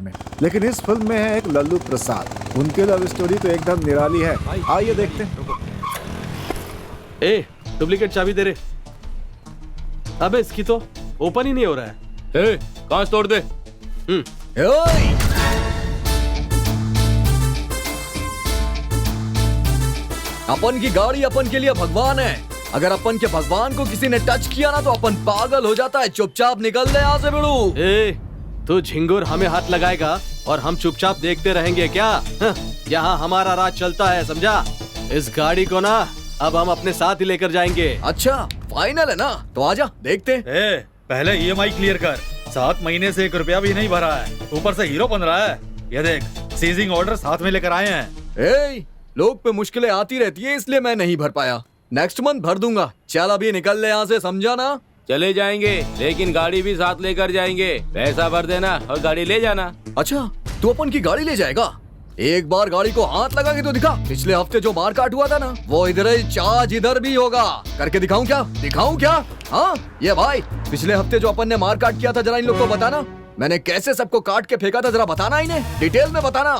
में। लेकिन इस फिल्म में है एक लल्लू प्रसाद। उनकी लव स्टोरी तो एकदम निराली है। आइए देखते हैं। ए, डुप्लीकेट चाबी दे रे। अबे इसकी तो ओपन ही नहीं हो रहा है। ए, कांच तोड़ दे। ओए! अपन की गाड़ी अपन के लिए भगवान है। अगर अपन के भगवान को किसी ने टच किया ना तो अपन पागल हो जाता है। चुपचाप निकल दे यहाँ से बिड़ू। ए, तू झिंगुर हमें हाथ लगाएगा और हम चुपचाप देखते रहेंगे क्या? यहाँ हमारा राज चलता है, समझा? इस गाड़ी को ना अब हम अपने साथ ही लेकर जाएंगे। अच्छा फाइनल है ना, तो आजा देखते। ए, पहले ईएमआई क्लियर कर। 7 महीने से 1 रुपया भी नहीं भरा है, ऊपर से हीरो बन रहा है। ये देख, सीजिंग ऑर्डर साथ में लेकर आए हैं। ए, लोग पे मुश्किलें आती रहती है, इसलिए मैं नहीं भर पाया। नेक्स्ट मंथ भर दूंगा। चल अभी निकल ले यहाँ से, समझा ना? चले जाएंगे, लेकिन गाड़ी भी साथ लेकर जाएंगे। पैसा भर देना और गाड़ी ले जाना। अच्छा, तू अपन की गाड़ी ले जाएगा? एक बार गाड़ी को हाथ लगा के तो दिखा। पिछले हफ्ते जो मार काट हुआ था ना, वो इधर ही चार्ज इधर भी होगा। करके दिखाऊं क्या? दिखाऊं क्या? हाँ ये भाई, पिछले हफ्ते जो अपन ने मार काट किया था, जरा इन लोग को बताना। मैंने कैसे सबको काट के फेंका था, जरा बताना इन्हें, डिटेल में बताना।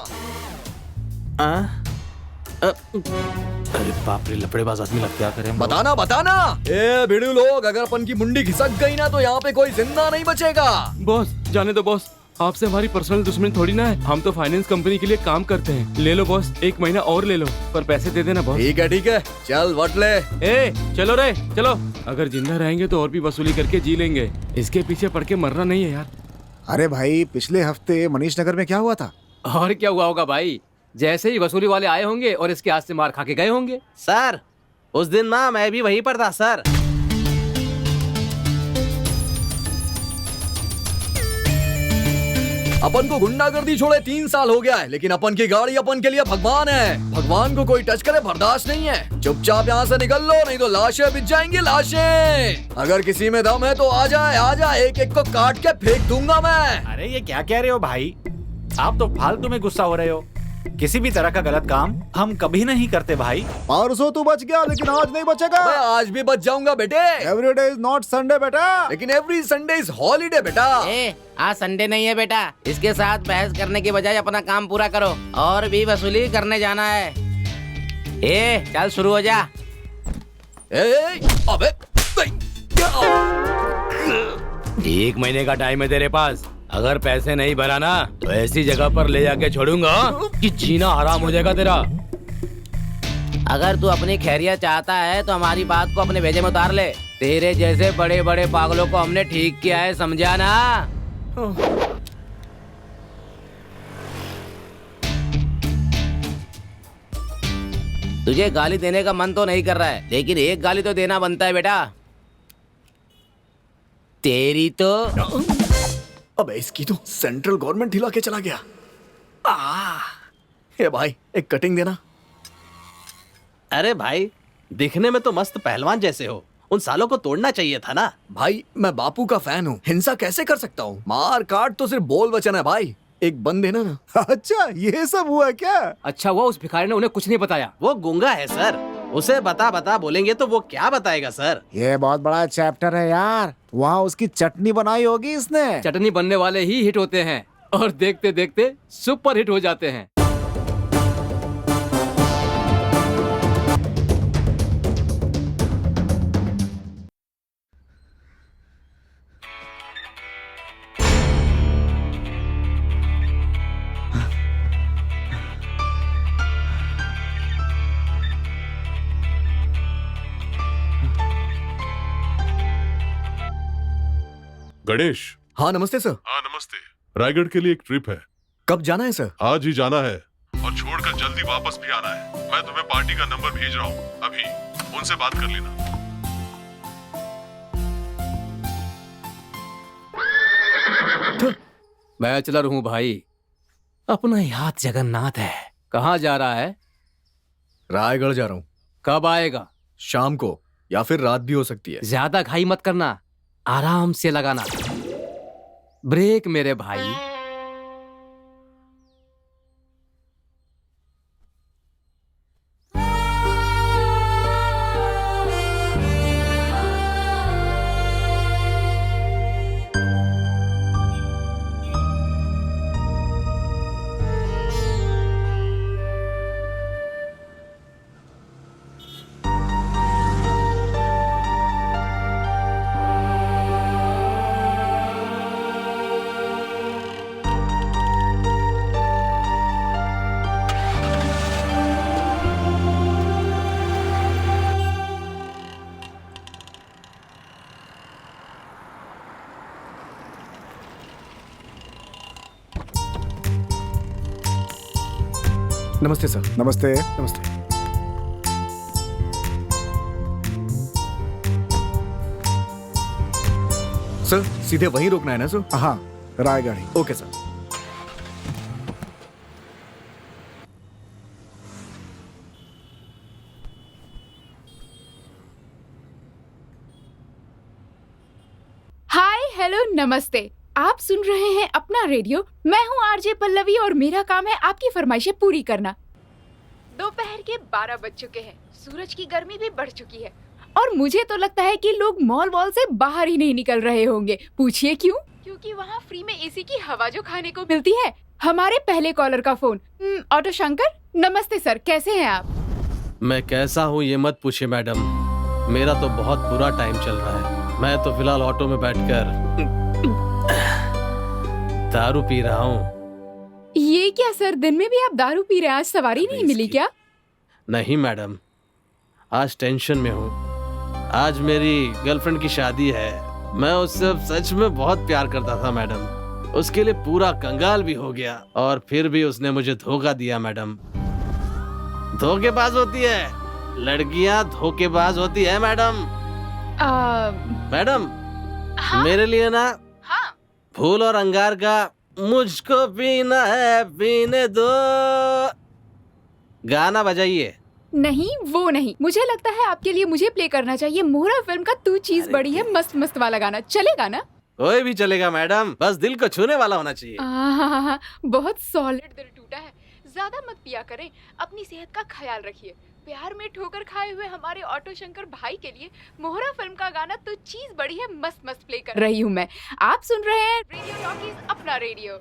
अरे बाप रे, लफड़ेबाज आदमी लग, क्या करें? बताना बताना। ए भिड़ू लोग, अगर अपन की मुंडी खिसक गई ना तो यहाँ पे कोई जिंदा नहीं बचेगा। बॉस जाने दो बॉस, आपसे हमारी पर्सनल दुश्मनी थोड़ी ना है। हम तो फाइनेंस कंपनी के लिए काम करते हैं। ले लो बॉस, 1 महीना और ले लो, पर पैसे दे देना बॉस। ठीक है, चल वट ले। ए चलो रे चलो, अगर जिंदा रहेंगे तो और भी वसूली करके जी लेंगे। इसके पीछे पड़ के मरना नहीं है यार। अरे भाई, पिछले हफ्ते मनीष नगर में क्या हुआ था? और क्या हुआ होगा भाई, जैसे ही वसूली वाले आए होंगे और इसके हाथ से मार खा के गए होंगे। सर, उस दिन ना मैं भी वहीं पर था सर। अपन को गुंडागर्दी छोड़े 3 साल हो गया है, लेकिन अपन की गाड़ी अपन के लिए भगवान है। भगवान को कोई टच करे बर्दाश्त नहीं है। चुपचाप यहाँ से निकल लो, नहीं तो लाशें बिछ जाएंगी, लाशें। अगर किसी में दम है तो आ जाए, एक एक को काट के फेंक दूंगा मैं। अरे ये क्या कह रहे हो भाई, आप तो फालतू में गुस्सा हो रहे हो। किसी भी तरह का गलत काम हम कभी नहीं करते भाई। परसों तू बच गया, लेकिन आज नहीं बचेगा। मैं आज भी बच जाऊंगा बेटे। Every day is not Sunday बेटा। लेकिन एवरी संडे इज हॉलीडे बेटा। आज संडे नहीं है बेटा। इसके साथ बहस करने की बजाय अपना काम पूरा करो, और भी वसूली करने जाना है। चल शुरू हो जा। अबे 1 महीने का टाइम है तेरे पास। अगर पैसे नहीं भरा ना तो ऐसी जगह पर ले जाके छोड़ूंगा कि जीना हराम हो जाएगा तेरा। अगर तू अपनी खैरियत चाहता है तो हमारी बात को अपने भेजे में उतार ले। तेरे जैसे बड़े बड़े पागलों को हमने ठीक किया है, समझा ना? तुझे गाली देने का मन तो नहीं कर रहा है, लेकिन एक गाली तो देना बनता है बेटा। तेरी तो अबे इसकी तो सेंट्रल गवर्नमेंट हिला के चला गया। हे भाई, एक कटिंग देना। अरे भाई, दिखने में तो मस्त पहलवान जैसे हो, उन सालों को तोड़ना चाहिए था ना। भाई मैं बापू का फैन हूँ, हिंसा कैसे कर सकता हूँ? मार काट तो सिर्फ बोल वचन है भाई, एक बंद देना ना। अच्छा ये सब हुआ क्या? अच्छा हुआ उस भिखारी ने उन्हें कुछ नहीं बताया। वो गूंगा है सर, उसे बता बोलेंगे तो वो क्या बताएगा सर? ये बहुत बड़ा चैप्टर है यार। वहाँ उसकी चटनी बनाई होगी इसने। चटनी बनने वाले ही हिट होते हैं और देखते देखते सुपर हिट हो जाते हैं। गणेश। हाँ नमस्ते सर। हाँ नमस्ते। रायगढ़ के लिए एक ट्रिप है। कब जाना है सर? आज ही जाना है और छोड़कर जल्दी वापस भी आना है। मैं तुम्हें पार्टी का नंबर भेज रहा हूँ, अभी उनसे बात कर लेना। मैं चला रहूं भाई, अपना याद जगन्नाथ है। कहाँ जा रहा है? रायगढ़ जा रहा हूँ। कब आएगा? शाम को, या फिर रात भी हो सकती है। ज्यादा घाई मत करना, आराम से लगाना ब्रेक मेरे भाई। नमस्ते सर। नमस्ते। नमस्ते। सर सीधे वहीं रोकना है ना सर? हाँ, राय गाड़ी। Okay sir. हाय हेलो नमस्ते। आप सुन रहे हैं अपना रेडियो। मैं हूँ आरजे पल्लवी और मेरा काम है आपकी फरमाइशें पूरी करना। दोपहर के 12 बज चुके हैं, सूरज की गर्मी भी बढ़ चुकी है और मुझे तो लगता है कि लोग मॉल वॉल से बाहर ही नहीं निकल रहे होंगे। पूछिए क्यों? क्योंकि वहाँ फ्री में एसी की हवा जो खाने को मिलती है। हमारे पहले कॉलर का फोन। ऑटो शंकर, नमस्ते सर, कैसे हैं आप? मैं कैसा हूँ ये मत पूछिए मैडम, मेरा तो बहुत बुरा टाइम चल रहा है। मैं तो फिलहाल ऑटो में बैठकर दारू पी रहा हूँ। ये क्या सर, दिन में भी आप दारू पी रहे हैं? आज सवारी नहीं मिली क्या? नहीं मैडम, आज टेंशन में हूँ। आज मेरी गर्लफ्रेंड की शादी है। मैं उससे सच में बहुत प्यार करता था मैडम। उसके लिए पूरा कंगाल भी हो गया और फिर भी उसने मुझे धोखा दिया मैडम। धोखेबाज होती है लड़कियां, धोखेबाज होती है मैडम। मैडम हाँ? मेरे लिए ना हाँ। फूल और अंगार का मुझको पीना है पीने दो गाना बजाइए। नहीं वो नहीं, मुझे लगता है आपके लिए मुझे प्ले करना चाहिए मोहरा फिल्म का तू चीज बड़ी है मस्त मस्त वाला गाना। चलेगा ना? कोई भी चलेगा मैडम, बस दिल को छूने वाला होना चाहिए। बहुत सॉलिड दिल टूटा है। ज्यादा मत पिया करें, अपनी सेहत का ख्याल रखिए। प्यार में ठोकर खाए हुए हमारे ऑटो शंकर भाई के लिए मोहरा फिल्म का गाना तो चीज बड़ी है मस्त मस्त प्ले कर रही हूँ मैं। आप सुन रहे हैं रेडियो टॉकीज, अपना रेडियो।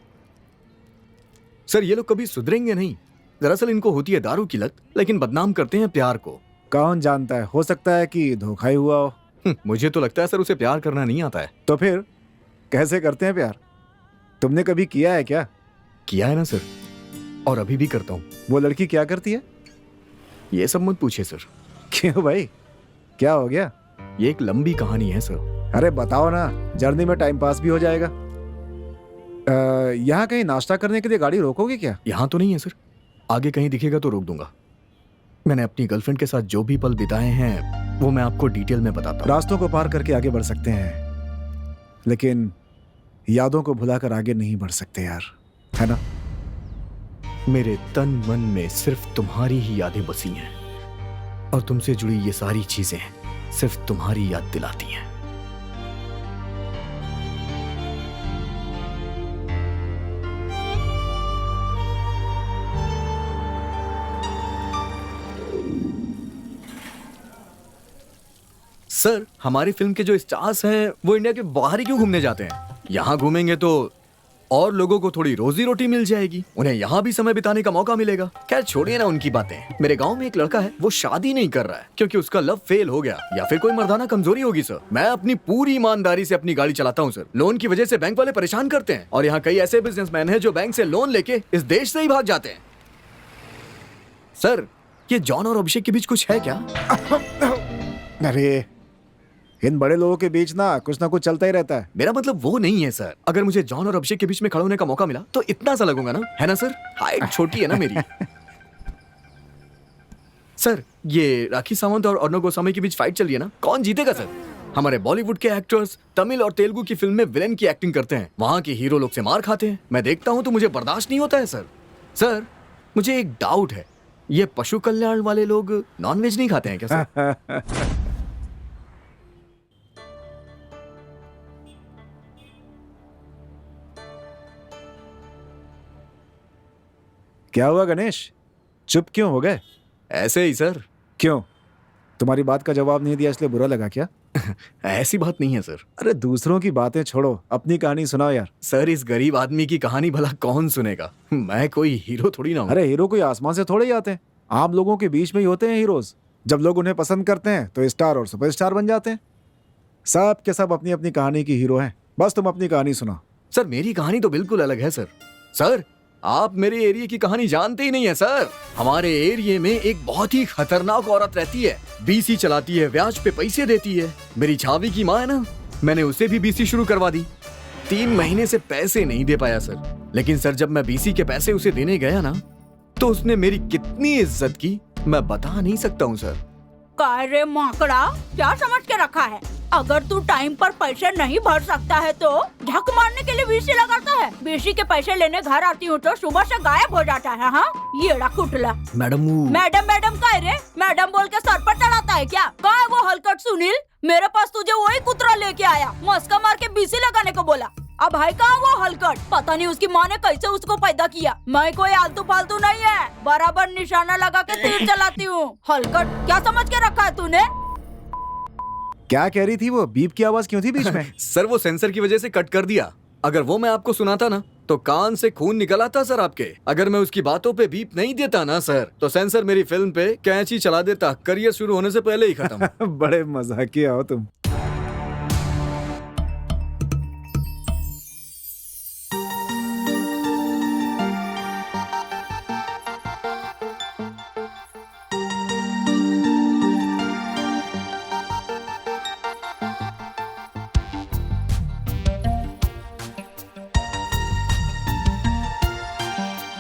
सर ये लोग कभी सुधरेंगे नहीं। दरअसल इनको होती है दारू की लत, लेकिन बदनाम करते हैं प्यार को। कौन जानता है, हो सकता है कि धोखा ही हुआ हो। मुझे तो लगता है सर उसे प्यार करना नहीं आता है। तो फिर कैसे करते हैं प्यार? तुमने कभी किया है क्या? किया है ना सर, और अभी भी करता हूँ। वो लड़की क्या करती है? ये सब मत पूछिए सर। क्यों भाई, क्या हो गया? ये एक लंबी कहानी है सर। अरे बताओ ना, जर्नी में टाइम पास भी हो जाएगा। यहाँ कहीं नाश्ता करने के लिए गाड़ी रोकोगे क्या? यहाँ तो नहीं है सर, आगे कहीं दिखेगा तो रोक दूंगा। मैंने अपनी गर्लफ्रेंड के साथ जो भी पल बिताए हैं वो मैं आपको डिटेल में बताता हूँ। रास्तों को पार करके आगे बढ़ सकते हैं, लेकिन यादों को भुलाकर आगे नहीं बढ़ सकते यार, है ना? मेरे तन मन में सिर्फ तुम्हारी ही यादें बसी हैं और तुमसे जुड़ी ये सारी चीजें सिर्फ तुम्हारी याद दिलाती हैं। सर हमारी फिल्म के जो स्टार्स हैं वो इंडिया के बाहर ही क्यों घूमने जाते हैं? यहाँ घूमेंगे तो और लोगों को थोड़ी रोजी रोटी मिल जाएगी, उन्हें यहाँ भी समय बिताने का मौका मिलेगा। खैर छोड़िए ना उनकी बातें। मेरे गांव में एक लड़का है, वो शादी नहीं कर रहा है क्योंकि उसका लव फेल हो गया, या फिर कोई मर्दाना कमजोरी होगी सर। मैं अपनी पूरी ईमानदारी से अपनी गाड़ी चलाता हूँ सर। लोन की वजह से बैंक वाले परेशान करते हैं और यहाँ कई ऐसे बिजनेसमैन हैं जो बैंक से लोन लेके इस देश से ही भाग जाते हैं। सर ये जॉन और अभिषेक के बीच कुछ है क्या? अरे इन बड़े लोगों के बीच ना कुछ चलता ही रहता है। मेरा मतलब वो नहीं है सर। अगर मुझे जॉन और अभिषेक के बीच में खड़ा होने का मौका मिला तो इतना सा लगूंगा ना, है ना सर? हाइट छोटी है ना मेरी। सर ये राखी सावंत और अर्णव गोस्वामी के बीच फाइट चल रही है ना, कौन जीतेगा सर? हमारे बॉलीवुड के एक्टर्स तमिल और तेलुगु की फिल्म में विलेन की एक्टिंग करते हैं, वहां के हीरो लोग से मार खाते हैं। मैं देखता हूं तो मुझे बर्दाश्त नहीं होता है सर। सर मुझे एक डाउट है, ये पशु कल्याण वाले लोग नॉनवेज नहीं खाते हैं क्या सर? क्या हुआ गणेश, चुप क्यों हो गए? ऐसे ही सर। क्यों, तुम्हारी बात का जवाब नहीं दिया इसलिए बुरा लगा क्या? ऐसी बात नहीं है सर। अरे दूसरों की बातें छोड़ो, अपनी कहानी सुनाओ यार। सर इस गरीब आदमी की कहानी भला कौन सुनेगा? मैं कोई हीरो थोड़ी ना हूं। अरे हीरो कोई आसमान से थोड़े ही आते हैं, आम लोगों के बीच में ही होते हैं हीरोज। जब लोग उन्हें पसंद करते हैं तो स्टार और सुपरस्टार बन जाते हैं। सब के सब अपनी अपनी कहानी की हीरो हैं, बस तुम अपनी कहानी सुनाओ। सर मेरी कहानी तो बिल्कुल अलग है सर। सर आप मेरे एरिया की कहानी जानते ही नहीं है सर। हमारे एरिया में एक बहुत ही खतरनाक औरत रहती है, बीसी चलाती है, ब्याज पे पैसे देती है। मेरी छावी की माँ है ना, मैंने उसे भी बीसी शुरू करवा दी। 3 महीने से पैसे नहीं दे पाया सर, लेकिन सर जब मैं बीसी के पैसे उसे देने गया ना तो उसने मेरी कितनी इज्जत की मैं बता नहीं सकता हूँ सर। काय रे माकड़ा, क्या समझ के रखा है? अगर तू टाइम पर पैसे नहीं भर सकता है तो झक मारने के लिए बीसी लगाता है। बीसी के पैसे लेने घर आती हूँ तो सुबह से गायब हो जाता है। हाँ, ये कुटला। मैडम मैडम काय रे? मैडम बोल के सर पर चढ़ाता है क्या? कहाँ है वो हलकट सुनील? मेरे पास तुझे वही कुतरा लेके आया, मस्का मार के बीसी लगाने को बोला। अब भाई कहाँ वो हलकट? पता नहीं उसकी माँ ने कैसे उसको पैदा किया। मैं कोई आलतू फालतू नहीं है, बराबर निशाना लगा के तीर चलाती हूँ। हलकट क्या समझ के रखा है तूने? क्या कह रही थी वो? बीप की आवाज क्यों थी बीच में? सर वो सेंसर की वजह से कट कर दिया। अगर वो मैं आपको सुनाता ना तो कान से खून निकल आता सर आपके। अगर मैं उसकी बातों पे बीप नहीं देता ना सर तो सेंसर मेरी फिल्म पे कैंची चला देता, करियर शुरू होने से पहले ही खत्म। बड़े मजाकिया हो तुम।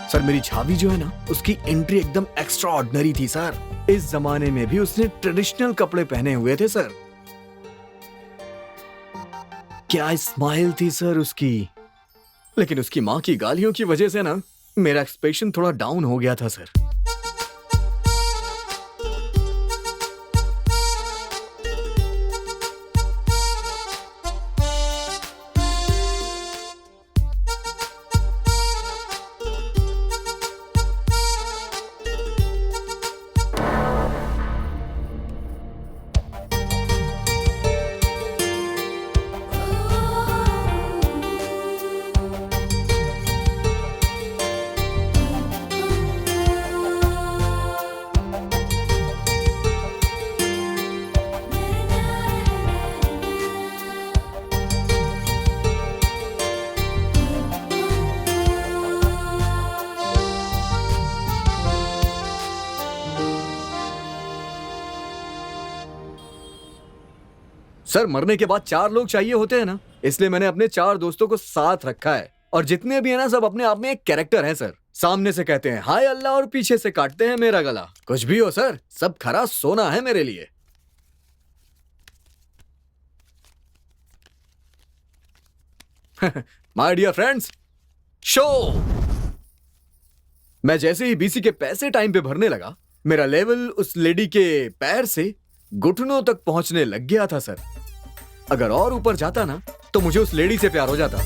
सर मेरी छावी जो है ना उसकी एंट्री एकदम एक्स्ट्रा ऑर्डिनरी थी सर। इस जमाने में भी उसने ट्रेडिशनल कपड़े पहने हुए थे सर। क्या स्माइल थी सर उसकी। लेकिन उसकी माँ की गालियों की वजह से ना मेरा एक्सप्रेशन थोड़ा डाउन हो गया था सर। सर मरने के बाद 4 लोग चाहिए होते हैं ना, इसलिए मैंने अपने 4 दोस्तों को साथ रखा है। और जितने भी है ना सब अपने आप में एक कैरेक्टर है सर। सामने से कहते हैं हाय अल्लाह और पीछे से काटते हैं मेरा गला। कुछ भी हो सर, सब खरा सोना है मेरे लिए। My dear friends, show. मैं जैसे ही बीसी के पैसे टाइम पे भरने लगा मेरा लेवल उस लेडी के पैर से घुटनों तक पहुंचने लग गया था सर। अगर और ऊपर जाता ना तो मुझे उस लेडी से प्यार हो जाता।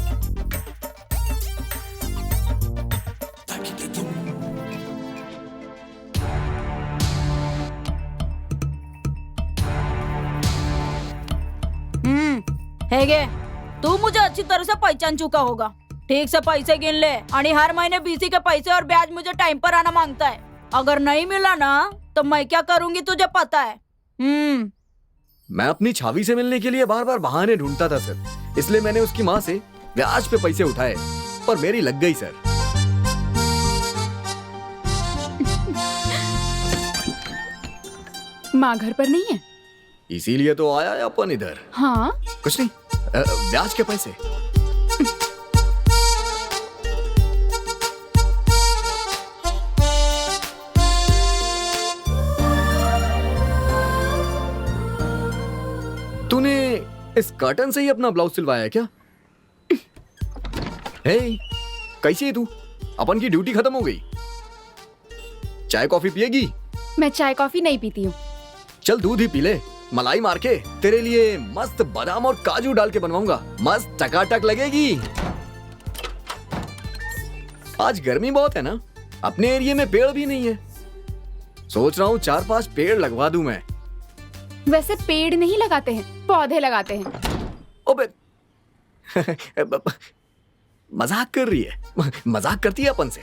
हेगे, तू मुझे अच्छी तरह से पहचान चुका होगा। ठीक से पैसे गिन ले और हर महीने बीसी के पैसे और ब्याज मुझे टाइम पर आना मांगता है। अगर नहीं मिला ना तो मैं क्या करूंगी तुझे पता है। मैं अपनी छावी से मिलने के लिए बार बार बहाने ढूंढता था सर, इसलिए मैंने उसकी माँ से ब्याज पे पैसे उठाए और मेरी लग गई सर। माँ घर पर नहीं है, इसीलिए तो आया अपन इधर। हाँ कुछ नहीं, ब्याज के पैसे। तूने इस कर्टन से ही अपना ब्लाउज सिलवाया है क्या? हे, कैसी है तू? अपन की ड्यूटी खत्म हो गई। चाय कॉफी पिएगी? मैं चाय कॉफी नहीं पीती हूँ। चल दूध ही पी ले, मलाई मार के तेरे लिए मस्त बादाम और काजू डाल के बनवाऊंगा, मस्त टकाटक लगेगी। आज गर्मी बहुत है ना, अपने एरिया में पेड़ भी नहीं है। सोच रहा हूँ 4-5 पेड़ लगवा दूं मैं। वैसे पेड़ नहीं लगाते हैं, पौधे लगाते हैं। ओबे मजाक कर रही है, मजाक करती है अपन से।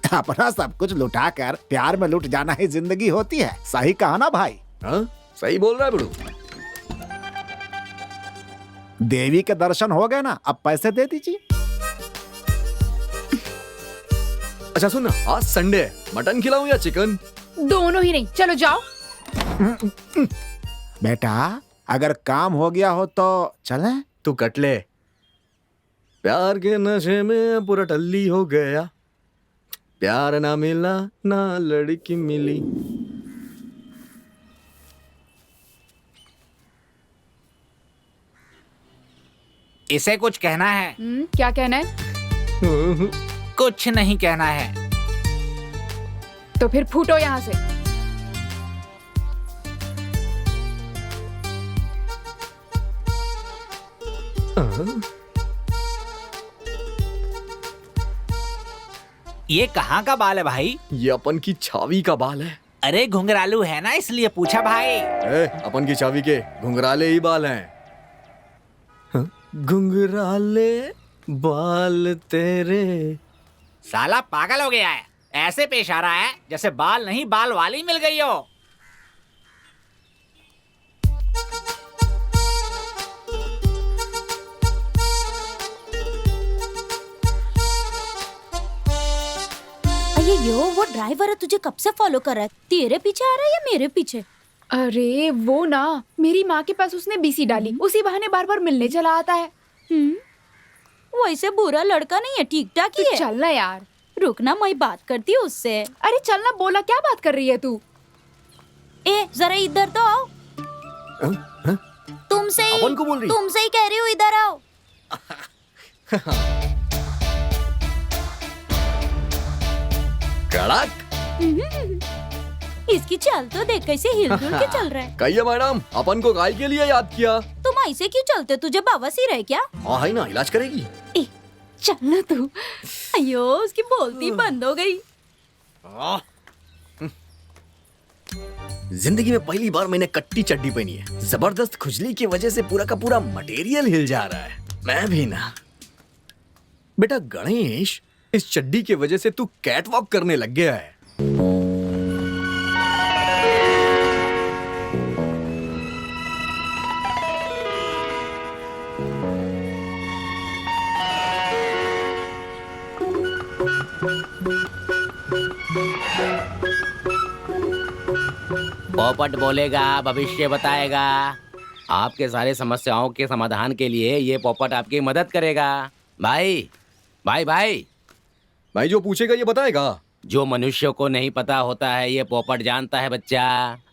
अपना सब कुछ लुटा कर प्यार में लुट जाना ही जिंदगी होती है। सही कहा ना भाई? हाँ सही बोल रहा है बड़ू। देवी के दर्शन हो गए ना, अब पैसे दे दीजिए। अच्छा सुन ना, आज संडे है, मटन खिलाऊं या चिकन? दोनों ही नहीं, चलो जाओ। बेटा अगर काम हो गया हो तो चलें? तू कट ले। प्यार के नशे में पूरा टल्ली हो गया। प्यार ना मिला ना लड़की मिली। इसे कुछ कहना है? क्या कहना है? कुछ नहीं कहना है। तो फिर फूटो यहाँ से। ये कहाँ का बाल है भाई? ये अपन की छावी का बाल है। अरे घुंघरालू है ना, इसलिए पूछा भाई। अपन की छावी के घुंघराले ही बाल हैं। घुंघराले बाल तेरे। साला पागल हो गया है, ऐसे पेश आ रहा है जैसे बाल नहीं बाल वाली मिल गई हो। यो वो ड्राइवर है, तुझे कब से फॉलो कर रहा है? तेरे पीछे आ रहा है या मेरे पीछे? अरे वो ना, मेरी माँ के पास उसने बीसी डाली, उसी बहाने बार बार मिलने चला आता है। वैसे बुरा लड़का नहीं है, ठीक ठाक ही है। चलना यार। रुकना, मैं बात करती हूँ उससे। अरे चलना, बोला क्या बात कर रही है तू? ए जरा इधर तो आओ। तुमसे ही अपन को बोल रही? तुमसे ही कह रही हूँ, इधर आओ। कड़क। इसकी चाल तो देख कैसे हिल-डुल के चल रहा है। कहिए मैडम, अपन को गाय के लिए याद किया? तुम ऐसे क्यों चलते? तुझे बवासीर है क्या? हाँ है ना, इलाज करेगी। चलना तू। अयो, उसकी बोलती बंद हो गई। जिंदगी में पहली बार मैंने कट्टी चड्डी पहनी है। जबरदस्त खुजली की वजह से पूरा का पूरा मटेरियल हिल जा रहा है। मैं भी ना। बेटा गणेश, इस चड्डी की वजह से तू कैटवॉक करने लग गया है। पोपट बोलेगा, भविष्य बताएगा। आपके सारे समस्याओं के समाधान के लिए ये पोपट आपकी मदद करेगा। भाई भाई भाई भाई, जो पूछेगा ये बताएगा। जो मनुष्यों को नहीं पता होता है ये पोपट जानता है बच्चा।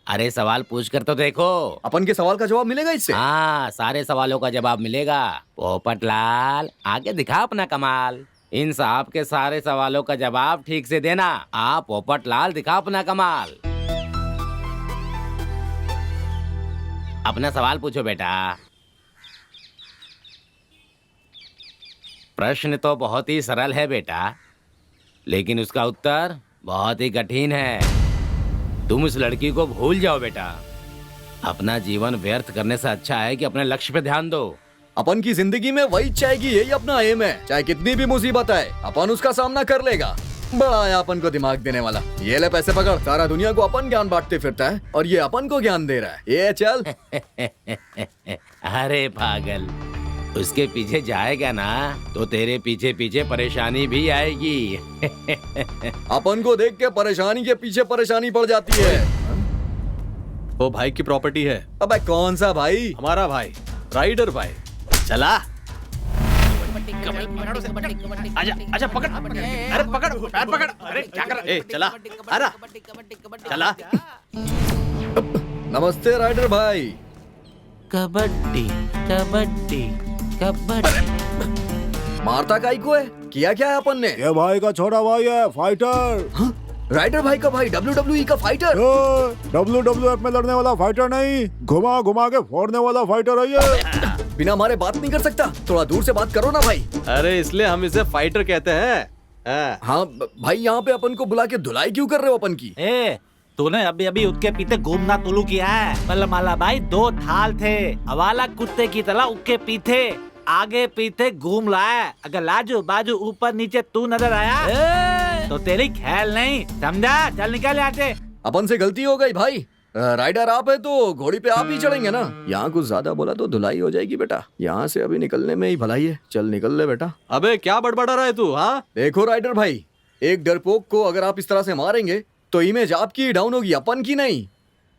अरे सवाल पूछ कर तो देखो। अपन के सवाल का जवाब मिलेगा इससे? हाँ, सारे सवालों का जवाब मिलेगा। पोपट लाल, आगे दिखा अपना कमाल। इन साहब के सारे सवालों का जवाब ठीक से देना। आप पोपट लाल, दिखा अपना कमाल। अपना सवाल पूछो बेटा। प्रश्न तो बहुत ही सरल है बेटा, लेकिन उसका उत्तर बहुत ही कठिन है। तुम उस लड़की को भूल जाओ बेटा। अपना जीवन व्यर्थ करने से अच्छा है कि अपने लक्ष्य पे ध्यान दो। अपन की जिंदगी में वही चाहेगी, यही अपना एम है। चाहे कितनी भी मुसीबत आए, अपन उसका सामना कर लेगा। बड़ा है अपन को दिमाग देने वाला। ये ले पैसे पकड़। सारा दुनिया को अपन ज्ञान बांटते फिरता है और ये अपन को ज्ञान दे रहा है। ये चल। अरे पागल, उसके पीछे जाएगा ना तो तेरे पीछे पीछे परेशानी भी आएगी। अपन को देख के परेशानी के पीछे परेशानी पड़ जाती है। वो भाई की प्रॉपर्टी है। अबे कौन सा भाई? हमारा भाई, राइडर भाई। चला। आजा आजा, पकड़। अरे पकड़, पैर पकड़। अरे क्या कर रहा है? चला, अरे चला। नमस्ते राइडर भाई। कबड्डी कबड्डी कबड्डी। मारता काई को है? किया क्या है अपन ने? ये भाई का छोटा भाई है, फाइटर। हाँ? राइडर भाई का भाई WWE का फाइटर? WWF में लड़ने वाला फाइटर नहीं, घुमा घुमा के फोड़ने वाला फाइटर है ये। बिना मारे बात नहीं कर सकता, थोड़ा दूर से बात करो ना भाई। अरे इसलिए हम इसे फाइटर कहते हैं। हाँ भाई, यहाँ पे अपन को बुला के धुलाई क्यों कर रहे हो अपन की? तूने अभी अभी उसके पीछे घूमना तुलू किया है। मतलब माला भाई, दो थाल थे, हवाला कुत्ते की तरह उसके पीछे आगे पीछे घूम रहा है। अगर लाजू बाजू ऊपर नीचे तू नजर आया तो तेरी ख्याल नहीं, समझा? चल निकल यहाँ से। अपन से गलती हो गई भाई। राइडर आप है तो घोड़ी पे आप ही चढ़ेंगे ना। यहाँ कुछ ज्यादा बोला तो धुलाई हो जाएगी बेटा। यहाँ से अभी निकलने में ही भलाई है। चल निकल ले बेटा। अबे क्या बड़बड़ा रहा है तू? हाँ देखो राइडर भाई, एक डरपोक को अगर आप इस तरह से मारेंगे तो इमेज आपकी डाउन होगी, अपन की नहीं।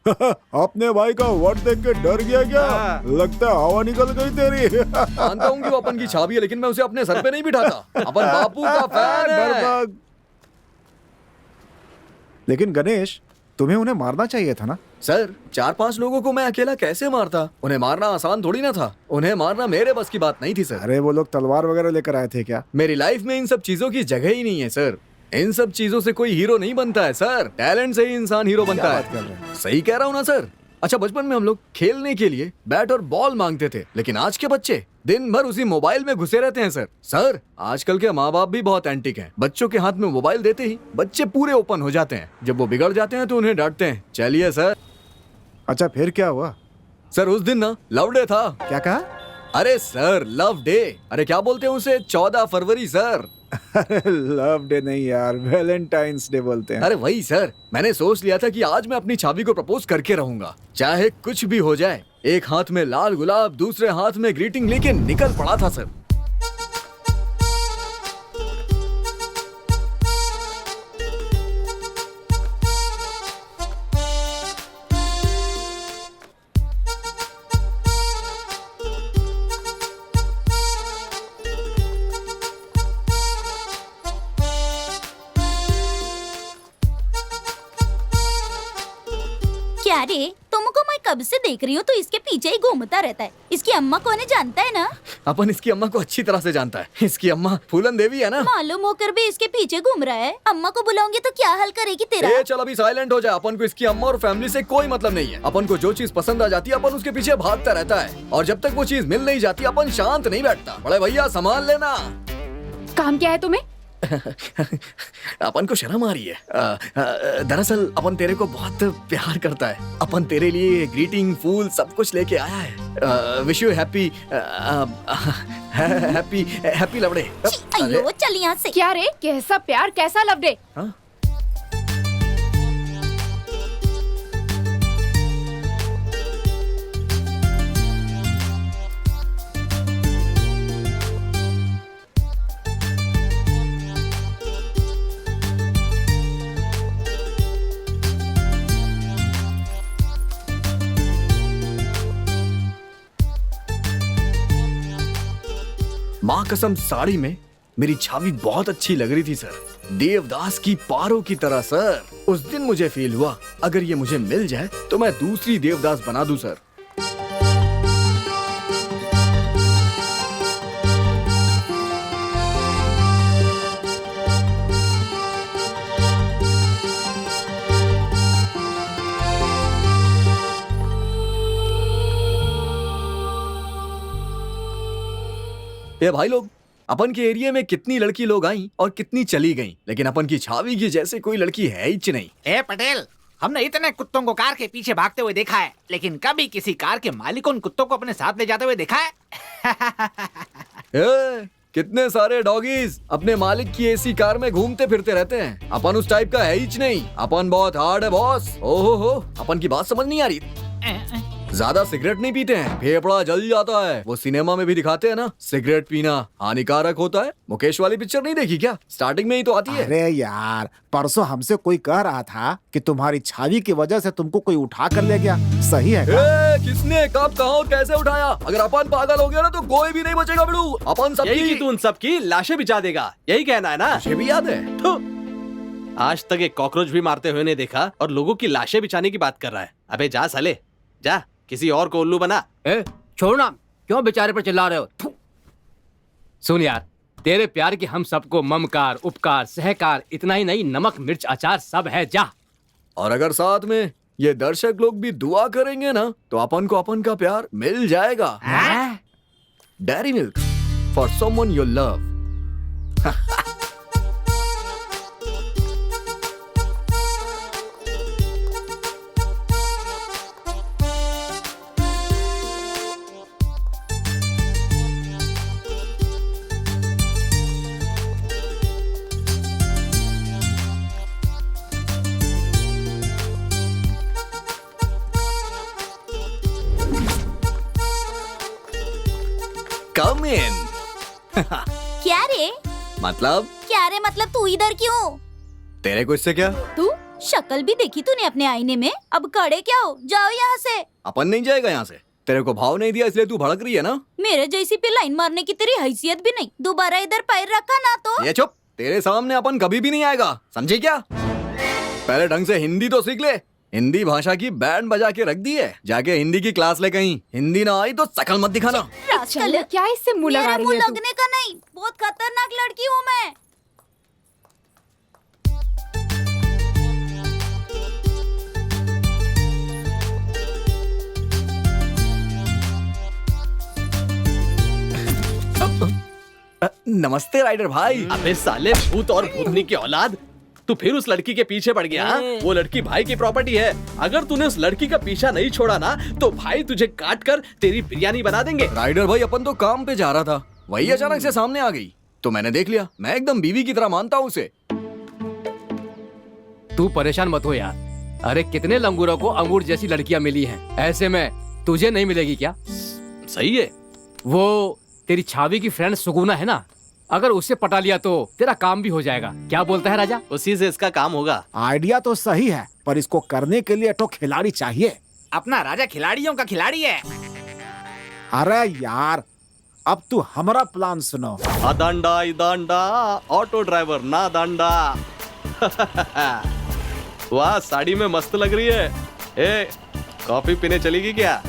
अपने भाई का वर्ड देख के डर गया क्या? लगता है हवा निकल गई तेरी। मानता हूँ कि वो अपन की छावी है, लेकिन मैं उसे अपने सर पे नहीं बिठाता। अपन बापू का फैन है। लेकिन गणेश, तुम्हें उन्हें मारना चाहिए था ना। सर 4-5 लोगों को मैं अकेला कैसे मारता? उन्हें मारना आसान थोड़ी ना था। उन्हें मारना मेरे बस की बात नहीं थी सर। अरे वो लोग तलवार वगैरह लेकर आए थे क्या? मेरी लाइफ में इन सब चीजों की जगह ही नहीं है सर। इन सब चीजों से कोई हीरो नहीं बनता है सर, टैलेंट से ही इंसान हीरो बनता बात कर रहे है। सही कह रहा हूँ ना सर? अच्छा, बचपन में हम लोग खेलने के लिए बैट और बॉल मांगते थे, लेकिन आज के बच्चे दिन भर उसी मोबाइल में घुसे रहते हैं सर आजकल के माँ बाप भी बहुत एंटिक हैं। बच्चों के हाथ में मोबाइल देते ही बच्चे पूरे ओपन हो जाते हैं। जब वो बिगड़ जाते हैं तो उन्हें डांटते हैं। चलिए सर। अच्छा, फिर क्या हुआ? सर उस दिन ना लव डे था। क्या कहा? अरे सर लव डे, अरे क्या बोलते हैं उसे, 14 फरवरी सर। लव डे नहीं यार, वैलेंटाइंस डे बोलते हैं। अरे वही सर, मैंने सोच लिया था कि आज मैं अपनी छावी को प्रपोज करके रहूंगा, चाहे कुछ भी हो जाए। एक हाथ में लाल गुलाब, दूसरे हाथ में ग्रीटिंग लेके निकल पड़ा था सर। क्या रे, तुमको मैं कब से देख रही हूँ, तो इसके पीछे ही घूमता रहता है। इसकी अम्मा को जानता है ना? अपन इसकी अम्मा को अच्छी तरह से जानता है। इसकी अम्मा फूलन देवी है ना। मालूम होकर भी इसके पीछे घूम रहा है। अम्मा को बुलाऊंगी तो क्या हाल करेगी तेरा? ए चल अभी साइलेंट हो जाए। अपन को इसकी अम्मा और फैमिली से कोई मतलब नहीं है। अपन को जो चीज पसंद आ जाती है अपन उसके पीछे भागता रहता है, और जब तक वो चीज मिल नहीं जाती अपन शांत नहीं बैठता। बड़े भैया संभाल लेना। काम क्या है तुम्हें? अपन को शर्म आ रही है। दरअसल अपन तेरे को बहुत प्यार करता है। अपन तेरे लिए ग्रीटिंग, फूल सब कुछ लेके आया है। Wish you happy happy happy love day. अयो चल यहाँ से। क्या रे, कैसा प्यार, कैसा लव डे? माँ कसम साड़ी में मेरी छावी बहुत अच्छी लग रही थी सर, देवदास की पारों की तरह सर। उस दिन मुझे फील हुआ अगर ये मुझे मिल जाए तो मैं दूसरी देवदास बना दूं सर। ये भाई लोग, अपन के एरिया में कितनी लड़की लोग आई और कितनी चली गईं, लेकिन अपन की छावी की जैसे कोई लड़की है ही नहीं। ए पटेल, हमने इतने कुत्तों को कार के पीछे भागते हुए देखा है, लेकिन कभी किसी कार के मालिक को उन कुत्तों को अपने साथ ले जाते हुए देखा है? कितने सारे डॉगीज अपने मालिक की एसी कार में घूमते फिरते रहते हैं। अपन उस टाइप का है ही नहीं। अपन बहुत हार्ड है बॉस। ओहो हो, अपन की बात समझ नहीं आ रही। ज्यादा सिगरेट नहीं पीते हैं, फेफड़ा जल जाता है। वो सिनेमा में भी दिखाते हैं ना, सिगरेट पीना हानिकारक होता है। मुकेश वाली पिक्चर नहीं देखी क्या? स्टार्टिंग में ही तो आती है। अरे यार, परसों हमसे कोई कह रहा था कि तुम्हारी छावी की वजह से तुमको कोई उठा कर ले गया। सही है क्या? किसने, कब, कहाँ और कैसे उठाया? अगर अपन पागल हो गया ना तो कोई भी नहीं बचेगा बिड़ू। अपन यही कि तू उन सबकी लाशें बिछा देगा, यही कहना है ना? मुझे भी याद है। आज तक एक कॉकरोच भी मारते हुए नहीं देखा और लोगों की लाशें बिछाने की बात कर रहा है। अबे जा साले, जा किसी और को उल्लू बना। छोड़ना, क्यों बेचारे पर चिल्ला रहे हो? सुन यार, तेरे प्यार की हम सबको ममकार, उपकार, सहकार, इतना ही नहीं नमक मिर्च अचार सब है। जा। और अगर साथ में ये दर्शक लोग भी दुआ करेंगे ना तो अपन को अपन का प्यार मिल जाएगा। Dairy milk for someone you love. Come in. क्या रे? मतलब? क्या रे मतलब तू इधर क्यों? तेरे को इससे क्या? तू शक्ल भी देखी तूने अपने आईने में? अब खड़े क्या हो, जाओ यहाँ से। अपन नहीं जाएगा यहाँ से। तेरे को भाव नहीं दिया इसलिए तू भड़क रही है ना? मेरे जैसी पे लाइन मारने की तेरी हैसियत भी नहीं। दोबारा इधर पैर रखा ना तो। ये चुप, तेरे सामने अपन कभी भी नहीं आएगा, समझी क्या? पहले ढंग से हिंदी तो सीख ले। हिंदी भाषा की बैंड बजा के रख दी है, जाके हिंदी की क्लास ले कहीं। हिंदी ना आई तो शकल मत दिखाना। चलो, क्या इससे मुंह लगा रही है तू? लगने का नहीं, बहुत खतरनाक लड़की हूँ मैं। नमस्ते राइडर भाई। अबे साले भूत और भूतनी की औलाद, तू फिर उस लड़की के पीछे पड़ गया हाँ? वो लड़की भाई की प्रॉपर्टी है। अगर तूने उस लड़की का पीछा नहीं छोड़ा ना तो भाई तुझे काट कर तेरी बिरयानी बना देंगे। राइडर भाई अपन तो काम पे जा रहा था, वही अचानक से सामने आ गई तो मैंने देख लिया। मैं एकदम बीवी की तरह मानता हूँ उसे। तू परेशान मत हो यार। अरे कितने लंगूरों को अंगूर जैसी लड़कियां मिली हैं, ऐसे में तुझे नहीं मिलेगी क्या? सही है। वो तेरी छावी की फ्रेंड सुगुना है ना, अगर उससे पटा लिया तो तेरा काम भी हो जाएगा। क्या बोलता है राजा? उसी से इसका काम होगा। आइडिया तो सही है, पर इसको करने के लिए तो खिलाड़ी चाहिए। अपना राजा खिलाड़ियों का खिलाड़ी है। अरे यार, अब तू हमारा प्लान सुनो। अदांडा इदांडा ऑटो ड्राइवर ना दांडा। वाह, साड़ी में मस्त लग रही है। ए, कॉफी पीने चलेगी क्या?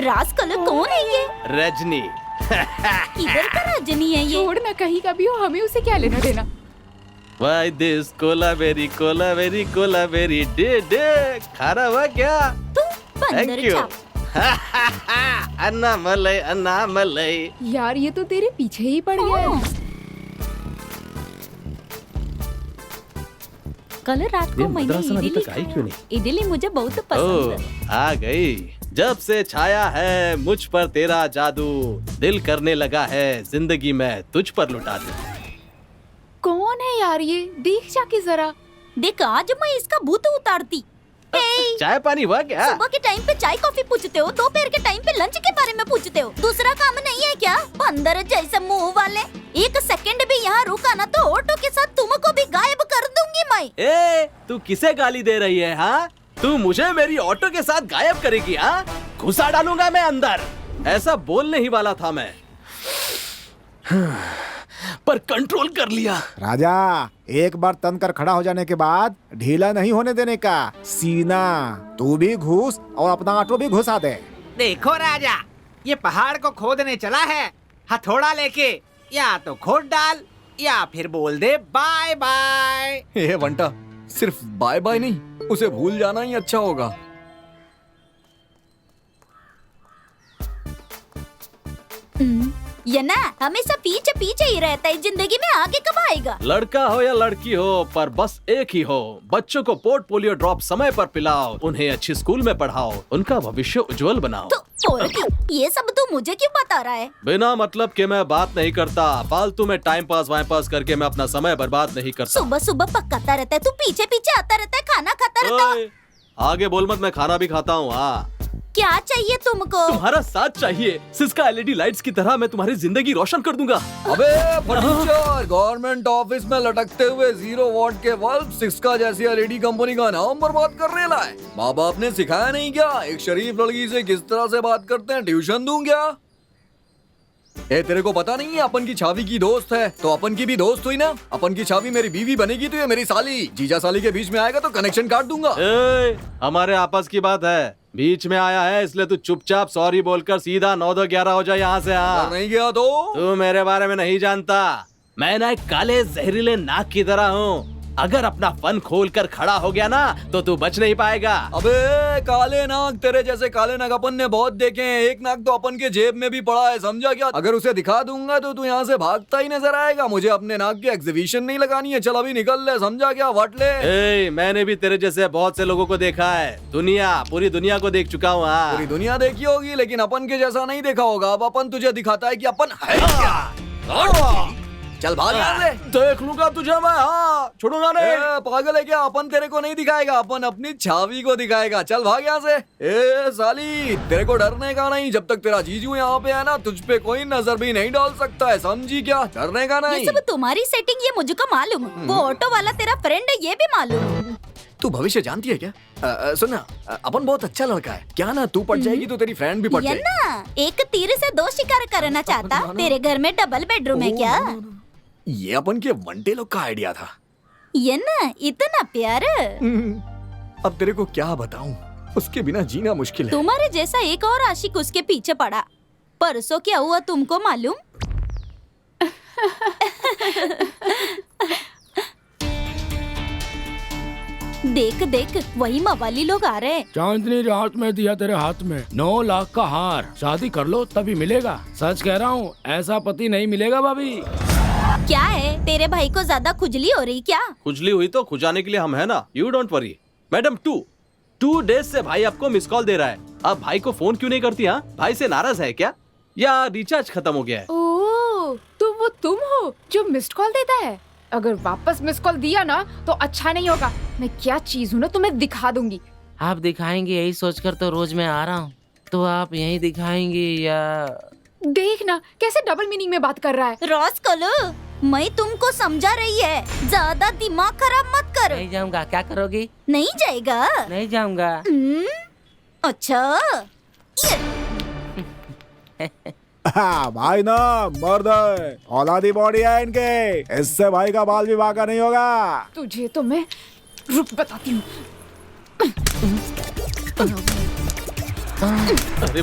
राज कलर कौन है ये? रजनी। किधर का रजनी है ये? छोड़ ना, कहीं का भी हो, हमें उसे क्या लेना देना। Why this Kolaveri Kolaveri Kolaveri day day खारा हुआ क्या? बंदर you. छाप। अन्ना मलाई अन्ना मलाई। यार ये तो तेरे पीछे ही पड़ गया है। कल रात को मैंने इडली खाया। इडली मुझे बहुत पसंद है। आ गई। जब से छाया है मुझ पर तेरा जादू, दिल करने लगा है जिंदगी में तुझ पर लुटा दूं। कौन है यार ये? देख जाके जरा। देख, आज मैं इसका भूत उतारती। चाय पानी हुआ क्या? सुबह के टाइम पे चाय कॉफी पूछते हो, दोपहर के टाइम पे लंच के बारे में पूछते हो। दूसरा काम नहीं है क्या? बंदर जैसे मुंह वाले। एक सेकंड भी यहाँ रुका ना तो ऑटो के साथ तुमको भी गायब कर दूंगी मैं। ए, तू किसे गाली दे रही है हाँ? तू मुझे मेरी ऑटो के साथ गायब करेगी हाँ? घुसा डालूंगा मैं अंदर। ऐसा बोलने ही वाला था मैं, पर कंट्रोल कर लिया। राजा, एक बार तन कर खड़ा हो जाने के बाद ढीला नहीं होने देने का। सीना, तू भी घुस और अपना ऑटो भी घुसा दे। देखो राजा, ये पहाड़ को खोदने चला है हथौड़ा लेके। या तो खोद डाल या फिर बोल दे बाय बाय। ये बंटा, सिर्फ बाय बाय नहीं, उसे भूल जाना ही अच्छा होगा। ये ना हमेशा पीछे पीछे ही रहता है, जिंदगी में आगे कब आएगा? लड़का हो या लड़की हो, पर बस एक ही हो। बच्चों को पोलियो ड्रॉप समय पर पिलाओ, उन्हें अच्छी स्कूल में पढ़ाओ, उनका भविष्य उज्जवल बनाओ। ये सब तू मुझे क्यों बता रहा है? बिना मतलब के मैं बात नहीं करता। फालतू में टाइम पास वाइम पास करके मैं अपना समय बर्बाद नहीं करता। सुबह सुबह पकाता रहता है, तू पीछे पीछे आता रहता है, खाना खाता रहता है। आगे बोल मत, मैं खाना भी खाता हूँ। हाँ, क्या चाहिए तुमको? तुम्हारा साथ चाहिए। सिस्का एलईडी लाइट्स की तरह मैं तुम्हारी जिंदगी रोशन कर दूंगा। अबे फर्नीचर, गवर्नमेंट ऑफिस में लटकते हुए 0 वॉट के बल्ब सिस्का जैसी एलईडी कंपनी का नाम बर्बाद करने लाए। माँ बाप ने सिखाया नहीं क्या एक शरीफ लड़की से किस तरह से बात करते हैं? ट्यूशन दूं क्या? ए, तेरे को पता नहीं है अपन की छावी की दोस्त है तो अपन की भी दोस्त हुई ना। अपन की छावी मेरी बीवी बनेगी तो ये मेरी साली। जीजा साली के बीच में आएगा तो कनेक्शन काट दूंगा। हमारे आपस की बात है, बीच में आया है इसलिए तू चुपचाप सॉरी बोलकर सीधा 9-2-11 हो जाए यहाँ से। हाँ, नहीं गया तो तू मेरे बारे में नहीं जानता। मैं ना एक काले जहरीले नाक की तरह हूँ। अगर अपना फन खोल कर खड़ा हो गया ना तो तू बच नहीं पाएगा। अबे काले नाक, तेरे जैसे काले नाक अपन ने बहुत देखे हैं। एक नाक तो अपन के जेब में भी पड़ा है, समझा क्या? अगर उसे दिखा दूंगा तो तू यहाँ से भागता ही नजर आएगा। मुझे अपने नाक की एग्जीबिशन नहीं लगानी है। चल अभी निकल ले, समझा क्या? वट ले। मैंने भी तेरे जैसे बहुत से लोगों को देखा है। पूरी दुनिया को देख चुका हूँ। पूरी दुनिया देखी होगी लेकिन अपन के जैसा नहीं देखा होगा। अब अपन तुझे दिखाता है कि अपन है क्या। चल भाग यहाँ से। देख लूंगा तुझे मैं। हाँ, छोड़ूंगा नहीं। पागल है क्या? अपन तेरे को नहीं दिखाएगा, अपन अपनी छावी को दिखाएगा। चल भाग यहाँ से। ए साली, तेरे को डरने का नहीं। जब तक तेरा जीजू यहाँ पे है ना, तुझ पे कोई नजर भी नहीं डाल सकता है, समझी क्या? डरने का नहीं। ये सब तुम्हारी सेटिंग, ये मुझे मालूम। वो ऑटो वाला तेरा फ्रेंड है, ये भी मालूम। तू भविष्य जानती है क्या? सुनना, अपन बहुत अच्छा लड़का है। क्या ना तू पट जाएगी तो तेरी फ्रेंड भी पट जाएगी। ना एक तीर से 2 शिकार करना चाहता। तेरे घर में डबल बेडरूम है क्या? ये अपन के वनटे लोग का आइडिया था। ये ना इतना प्यार। अब तेरे को क्या बताऊं, उसके बिना जीना मुश्किल है। तुम्हारे जैसा एक और आशिक उसके पीछे पड़ा। परसों क्या हुआ तुमको मालूम? देख देख, वही मवाली लोग आ रहे हैं। चांदनी रात में दिया तेरे हाथ में 9 लाख का हार, शादी कर लो तभी मिलेगा। सच कह रहा हूँ, ऐसा पति नहीं मिलेगा भाभी। क्या है, तेरे भाई को ज्यादा खुजली हो रही क्या? खुजली हुई तो खुजाने के लिए हम है ना, you don't worry. Madam 2 days से भाई आपको मिस कॉल दे रहा है। आप भाई को फोन क्यों नहीं करती? हाँ, भाई से नाराज है क्या, या रिचार्ज खत्म हो गया है? ओह, तो वो तुम हो जो मिस्ड कॉल देता है? अगर वापस मिस कॉल दिया ना तो अच्छा नहीं होगा। मैं क्या चीज हूँ ना, तुम्हें दिखा दूंगी। आप दिखाएंगे यही सोचकर तो रोज मैं आ रहा हूँ। तो आप यही दिखाएंगे या? देखना कैसे डबल मीनिंग में बात कर रहा है। रोज कलो, मैं तुमको समझा रही है, ज्यादा दिमाग खराब मत करो। नहीं जाऊंगा। क्या करोगी? नहीं जाएगा? नहीं जाऊंगा। अच्छा हाँ, भाई ना मर्द है, औलादी बॉडी है इनके, इससे भाई का बाल भी बाका नहीं होगा। तुझे तो मैं रुक बताती हूँ।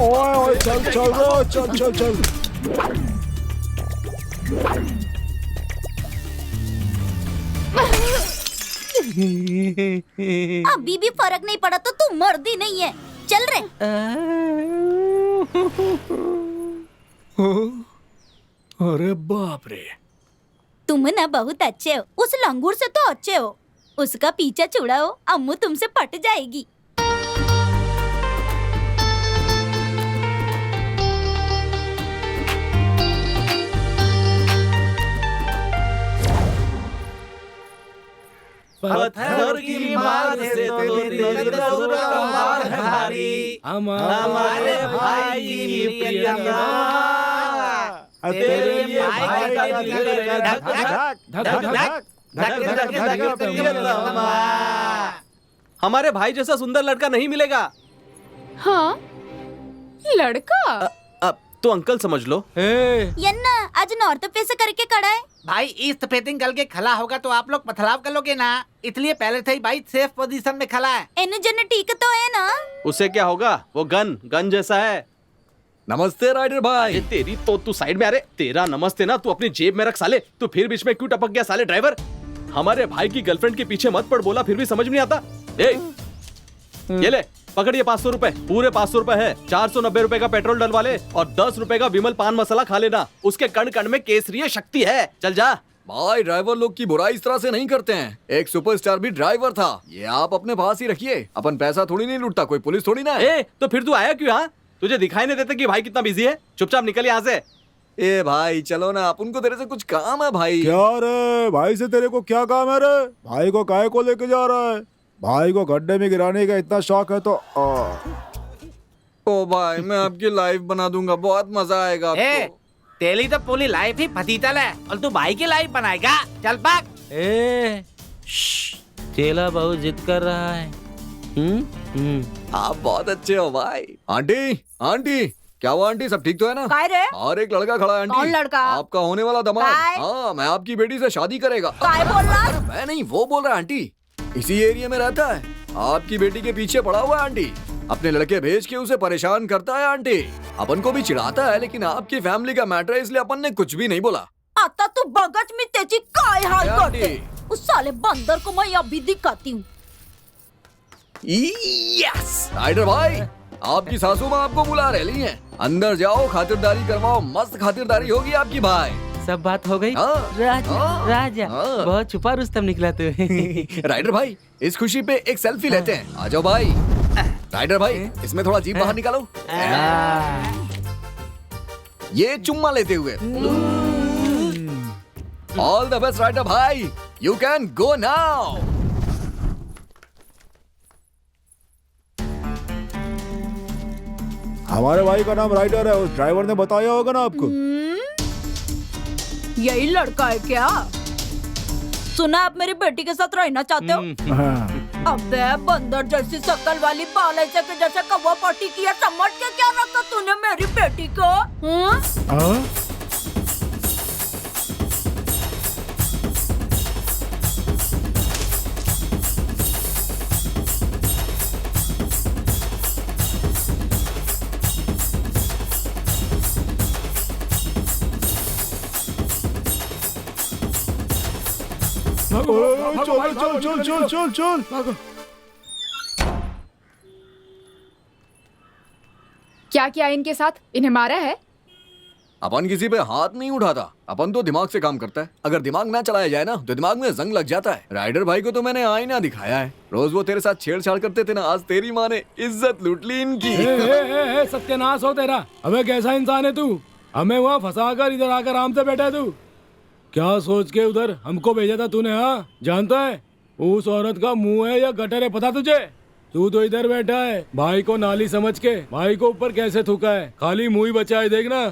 ओए चल चल रो, चल चल चल। अभी भी फर्क नहीं पड़ा तो तू मर्द ही नहीं है। चल रे। अरे बाप रे, तुम ना बहुत अच्छे हो, उस लंगूर से तो अच्छे हो। उसका पीछा छुड़ाओ, अम्मू तुमसे पट जाएगी। पत्थर की मार से तो तेरी नजर का मार है भारी, हमारे भाई की प्रियतमा, तेरे भाई का दिल धक धक धक धक धक प्रियतमा। हमारे भाई जैसा सुंदर लड़का नहीं मिलेगा। हाँ, लड़का? अब तो अंकल समझ लो। यन्ना आज नॉर्थ पे से करके खड़ा है। भाई ईस्ट फेसिंग करके खड़ा होगा तो आप लोग पथराव कर लोगे ना, इसलिए पहले से ही भाई सेफ पोजीशन में खड़ा है। एनु जन ठीक तो है ना? उसे क्या होगा, वो गन जैसा है। नमस्ते राइडर भाई। अरे तेरी तो तू साइड में। अरे तेरा नमस्ते ना तू अपनी जेब में रख साले, तू फिर बीच में क्यों टपक गया साले ड्राइवर? हमारे भाई की गर्लफ्रेंड के पीछे मत पड़, बोला फिर भी समझ नहीं आता। ये ले पकड़िए 500 रुपए, पूरे 500 रुपए है। 490 रुपए का पेट्रोल डलवा ले और 10 रुपए का विमल पान मसाला खा लेना। उसके कण कण में केसरी शक्ति है। चल जा। भाई ड्राइवर लोग की बुराई इस तरह से नहीं करते हैं। एक सुपरस्टार भी ड्राइवर था। ये आप अपने पास ही रखिए, अपन पैसा थोड़ी नहीं लूटता, कोई पुलिस थोड़ी ना है। तो फिर तू आया क्यों? हाँ, तुझे दिखाई नहीं देता कि भाई कितना बिजी है? चुपचाप निकल यहाँ से। ए भाई चलो ना, अपन को तेरे से कुछ काम है भाई। क्या रे, भाई से तेरे को क्या काम है रे? भाई को काहे को लेके जा रहा है? भाई को गड्ढे में गिराने का इतना शौक है तो ओ भाई मैं आपकी लाइफ बना दूंगा, बहुत मजा आएगा आपको। तेरी तो पूरी लाइफ ही फतीतल है और तू भाई की लाइफ बनाएगा। चल भाग। चेला बहुत जिद कर रहा है। आप बहुत अच्छे हो भाई। आंटी आंटी, क्या हुआ आंटी, सब ठीक तो है ना? काय रे? और एक लड़का खड़ा है आंटी। कौन लड़का? आपका होने वाला दामाद। काय? हाँ, मैं आपकी बेटी से शादी करेगा। काय बोल रहा? मैं नहीं, वो बोल रहा है आंटी। इसी एरिया में रहता है, आपकी बेटी के पीछे पड़ा हुआ है आंटी। अपने लड़के भेज के उसे परेशान करता है आंटी। अपन को भी चिढ़ाता है, लेकिन आपकी फैमिली का मैटर है इसलिए अपन ने कुछ भी नहीं बोला। आता तू बगच में तेजी काय हाल आंटी। करते? उस साले बंदर को मैं अभी दिखाती हूँ। यस राइडर भाई, आपकी सासू माँ आपको बुला रही है। अंदर जाओ, खातिरदारी करवाओ, मस्त खातिरदारी होगी आपकी भाई। सब बात हो गई। राजा बहुत छुपा रुस्तम निकला तू। राइडर भाई, इस खुशी पे एक सेल्फी लेते हैं। आ जाओ भाई। राइडर भाई, इसमें थोड़ा जीभ बाहर निकालो। ये चुम्मा लेते हुए। ऑल द बेस्ट राइडर भाई, यू कैन गो नाउ। हमारे भाई का नाम राइडर है, उस ड्राइवर ने बताया होगा ना आपको। यही लड़का है क्या? सुना आप मेरी बेटी के साथ रहना चाहते हो? अबे बंदर जैसी शक्ल वाली बाल ऐसे के जैसे कौवा पट्टी किया, समझ के क्या रखा तूने मेरी बेटी को? चल। क्या किया इनके साथ? इन्हें मारा है? अपन किसी पे हाथ नहीं उठाता, अपन तो दिमाग से काम करता है। अगर दिमाग ना चलाया जाए ना तो दिमाग में जंग लग जाता है। राइडर भाई को तो मैंने आईना दिखाया है, रोज वो तेरे साथ छेड़छाड़ करते थे ना, आज तेरी माँ ने इज्जत लूट ली इनकी। सत्यानाश हो तेरा। अबे कैसा इंसान है तू? हमें वहाँ फंसा कर इधर आकर आराम से बैठा है तू। क्या सोच के उधर हमको भेजा था तूने? हाँ, जानता है उस औरत का मुंह है या गटर है पता तुझे? तू तो इधर बैठा है, भाई को नाली समझ के भाई को ऊपर कैसे थूका है, खाली मुंह ही बचा है देखना।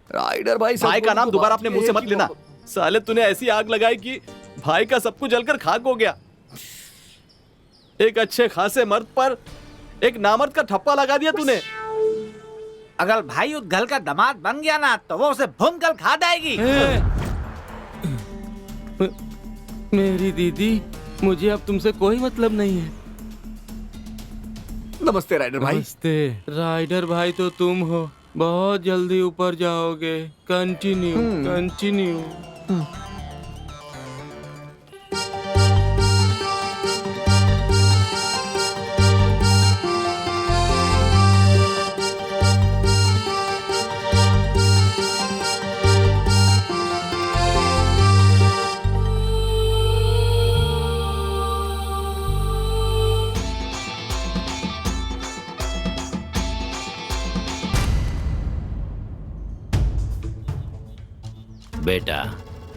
राइडर भाई भाई का नाम दोबारा अपने मुंह से मत लेना। साले तूने ऐसी आग लगाई कि भाई का सब कुछ जलकर खाक हो गया। एक अच्छे खासे मर्द पर एक नामर्द का ठप्पा लगा दिया तूने। अगर भाई उस घर का दामाद बन गया ना तो वो उसे भून कर खा जाएगी। मेरी दीदी, मुझे अब तुमसे कोई मतलब नहीं है। नमस्ते राइडर भाई। नमस्ते राइडर भाई, तो तुम हो। बहुत जल्दी ऊपर जाओगे। Continue continue. बेटा,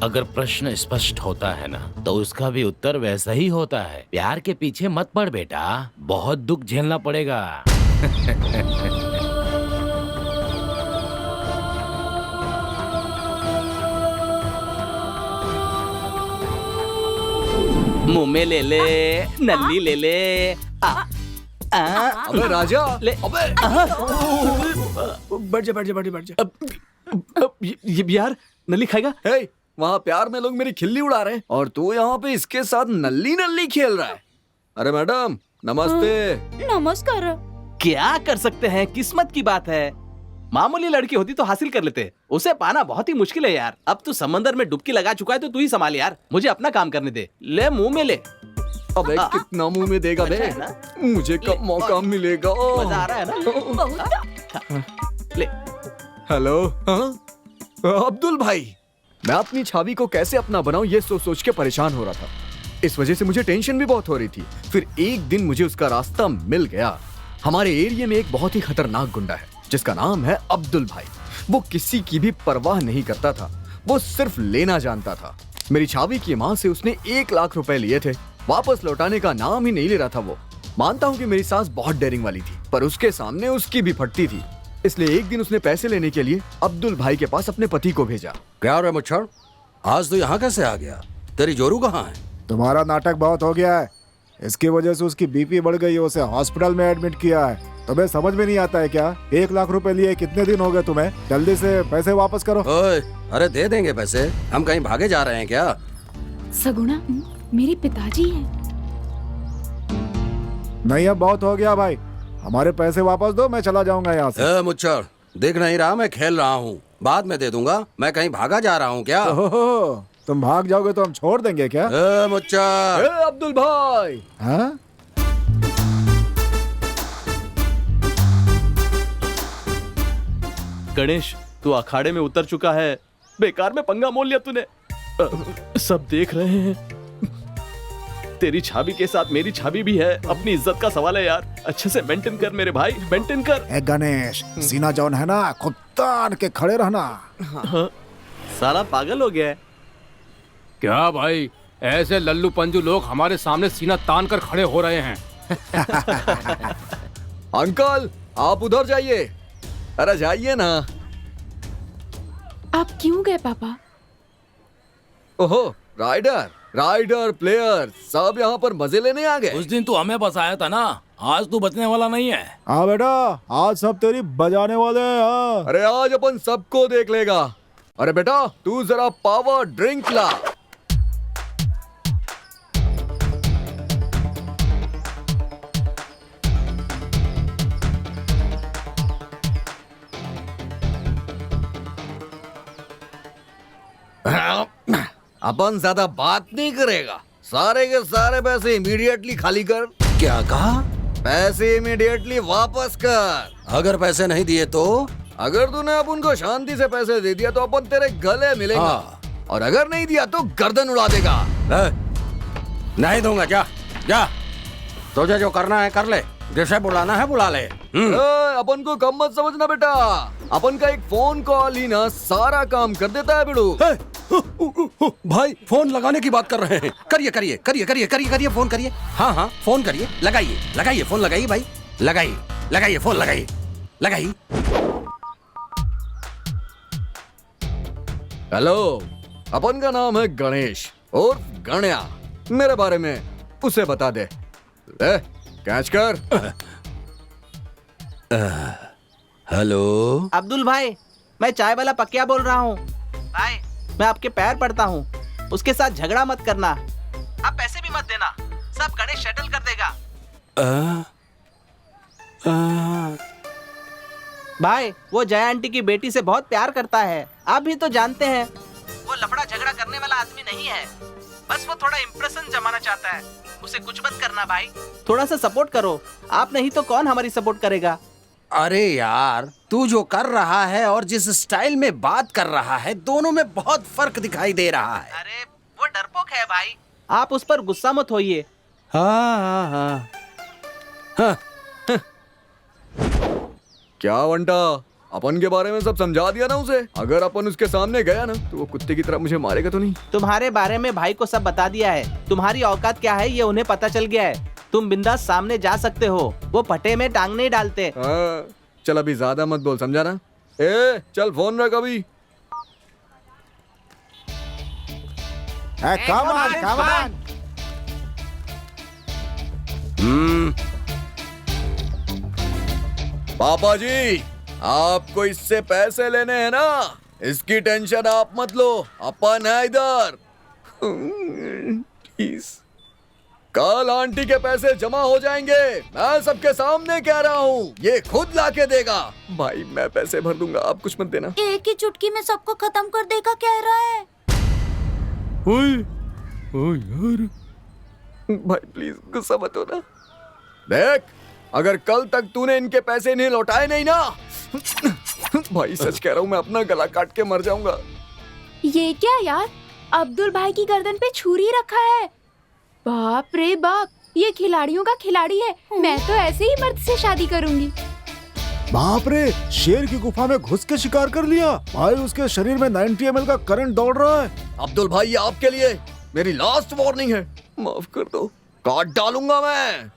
अगर प्रश्न स्पष्ट होता है ना तो उसका भी उत्तर वैसा ही होता है। प्यार के पीछे मत पड़ बेटा, बहुत दुख झेलना पड़ेगा। मुंह में ले ले, नल्ली ले ले। अबे राजा, ले। अबे बैठ जा बैठ जा बैठ जा बैठ जा। ये यार नल्ली खाएगा? हे, वहाँ प्यार में लोग मेरी खिल्ली उड़ा रहे हैं और तू यहाँ पे इसके साथ नल्ली नल्ली खेल रहा है। अरे मैडम नमस्ते। नमस्कार। क्या कर सकते हैं, किस्मत की बात है। मामूली लड़की होती तो हासिल कर लेते, उसे पाना बहुत ही मुश्किल है यार। अब तू समंदर में डुबकी लगा चुका है तो तू ही संभाल यार, मुझे अपना काम करने दे। ले मुंह में ले। अबे कितना मुंह में देगा बे? मुझे कब मौका मिलेगा? मजा आ रहा है ना? ले। हेलो, अब्दुल भाई, मैं अपनी छवि को कैसे अपना बनाऊं ये सोच सोच के परेशान हो रहा था। इस वजह से मुझे टेंशन भी बहुत हो रही थी। फिर एक दिन मुझे उसका रास्ता मिल गया। हमारे एरिया में एक बहुत ही खतरनाक गुंडा है जिसका नाम है अब्दुल भाई। वो किसी की भी परवाह नहीं करता था, वो सिर्फ लेना जानता था। मेरी छवि की माँ से उसने 1 लाख रुपए लिए थे, वापस लौटाने का नाम ही नहीं ले रहा था वो। मानता हूँ कि मेरी सास बहुत डेयरिंग वाली थी, पर उसके सामने उसकी भी फटती थी। इसलिए एक दिन उसने पैसे लेने के लिए अब्दुल भाई के पास अपने पति को भेजा। क्या रे मुच्छड़, आज तो यहाँ कैसे आ गया? तेरी जोरू कहाँ है? तुम्हारा नाटक बहुत हो गया है। इसकी वजह से उसकी बीपी बढ़ गई है, उसे हॉस्पिटल में एडमिट किया है। तुम्हें समझ में नहीं आता है क्या? 1 लाख रुपए लिए, कितने दिन हो गए तुम्हें? जल्दी से पैसे वापस करो। ओए, अरे दे देंगे पैसे, हम कहीं भागे जा रहे हैं क्या? सगुणा, मेरे पिताजी हैं। नहीं, अब बहुत हो गया भाई, हमारे पैसे वापस दो, मैं चला जाऊंगा यहाँ से। मुच्छड़, देख नहीं रहा मैं खेल रहा हूँ, बाद में दे दूंगा। मैं कहीं भागा जा रहा हूँ क्या? ओहो, तुम भाग जाओगे तो हम छोड़ देंगे क्या? मुच्छड़, अब्दुल भाई। हाँ? गणेश, तू अखाड़े में उतर चुका है, बेकार में पंगा मोल लिया तूने। सब देख रहे हैं। तेरी छवि के साथ मेरी छवि भी है, अपनी इज्जत का सवाल है यार। अच्छे से मेंटेन कर मेरे भाई, मेंटेन कर। ए गणेश, सीना जौन है ना, खुद तान के खड़े रहना। हाँ। साला पागल हो गया है क्या भाई? ऐसे लल्लू पंजू लोग हमारे सामने सीना तान कर खड़े हो रहे हैं। अंकल, आप उधर जाइए। अरे जाइए ना। आप क्यों गए पापा? ओहो, राइडर प्लेयर सब यहाँ पर मजे लेने आ गए। उस दिन तू हमें बसाया था ना, आज तू बचने वाला नहीं है। हाँ बेटा, आज सब तेरी बजाने वाले हैं। हाँ। अरे आज अपन सबको देख लेगा। अरे बेटा, तू जरा पावर ड्रिंक ला। अपन ज्यादा बात नहीं करेगा, सारे के सारे पैसे इमीडिएटली खाली कर। क्या कहा? पैसे इमीडिएटली वापस कर। अगर पैसे नहीं दिए तो? अगर तूने अपन को शांति से पैसे दे दिया तो अपन तेरे गले मिलेंगे, और अगर नहीं दिया तो गर्दन उड़ा देगा। नहीं दूंगा, जा जा, तुझे जो करना है कर ले, जिसे बुलाना है बुला ले। अपन को कम मत समझना बेटा, अपन का एक फोन कॉल ही ना सारा काम कर देता है बिड़ू। भाई फोन लगाने की बात कर रहे हैं, करिए करिए करिए करिए करिए करिए, फोन करिए। हाँ हाँ फोन करिए, लगाइए लगाइए, फोन लगाइए भाई, लगाइए लगाइए, फोन लगाइए लगाइए। हेलो, अपन का नाम है गणेश और गण्या, मेरे बारे में उसे बता दे। ले कैच कर। हेलो अब्दुल भाई, मैं चाय वाला पकिया बोल रहा हूँ। भाई मैं आपके पैर पड़ता हूँ, उसके साथ झगड़ा मत करना, आप पैसे भी मत देना, सब गणेश सेटल कर देगा। भाई वो जया आंटी की बेटी से बहुत प्यार करता है, आप भी तो जानते हैं। वो लफड़ा झगड़ा करने वाला आदमी नहीं है, बस वो थोड़ा इम्प्रेशन जमाना चाहता है। उसे कुछ मत करना भाई, थोड़ा सा सपोर्ट करो, आप नहीं तो कौन हमारी सपोर्ट करेगा। अरे यार, तू जो कर रहा है और जिस स्टाइल में बात कर रहा है, दोनों में बहुत फर्क दिखाई दे रहा है। अरे वो डरपोक है भाई, आप उस पर गुस्सा मत होइए। हाँ। क्या वंटा, अपन के बारे में सब समझा दिया ना उसे? अगर अपन उसके सामने गया ना तो वो कुत्ते की तरह मुझे मारेगा तो नहीं? तुम्हारे बारे में भाई को सब बता दिया है, तुम्हारी औकात क्या है ये उन्हें पता चल गया है। तुम बिंदास सामने जा सकते हो, वो फटे में टांग नहीं डालते। चल अभी ज्यादा मत बोल, समझा ना? ए चल फोन रख अभी। come on. पापा जी, आपको इससे पैसे लेने हैं ना, इसकी टेंशन आप मत लो, अपन है इधर। कल आंटी के पैसे जमा हो जाएंगे, मैं सबके सामने कह रहा हूँ, ये खुद लाके देगा। भाई मैं पैसे भर दूंगा, आप कुछ मत देना। एक ही चुटकी में सबको खत्म कर देगा कह रहा है। यार भाई प्लीज गुस्सा मत हो ना। देख, अगर कल तक तूने इनके पैसे नहीं लौटाए नहीं ना, भाई सच कह रहा हूँ मैं अपना गला काट के मर जाऊंगा। ये क्या यार, अब्दुल भाई की गर्दन पे छुरी रखा है। बाप रे बाप, ये खिलाड़ियों का खिलाड़ी है। मैं तो ऐसे ही मर्द से शादी करूंगी। बाप रे, शेर की गुफा में घुस के शिकार कर लिया भाई, उसके शरीर में 90 ml का करंट दौड़ रहा है। अब्दुल भाई, ये आपके लिए मेरी लास्ट वार्निंग है, माफ कर दो, काट डालूंगा मैं।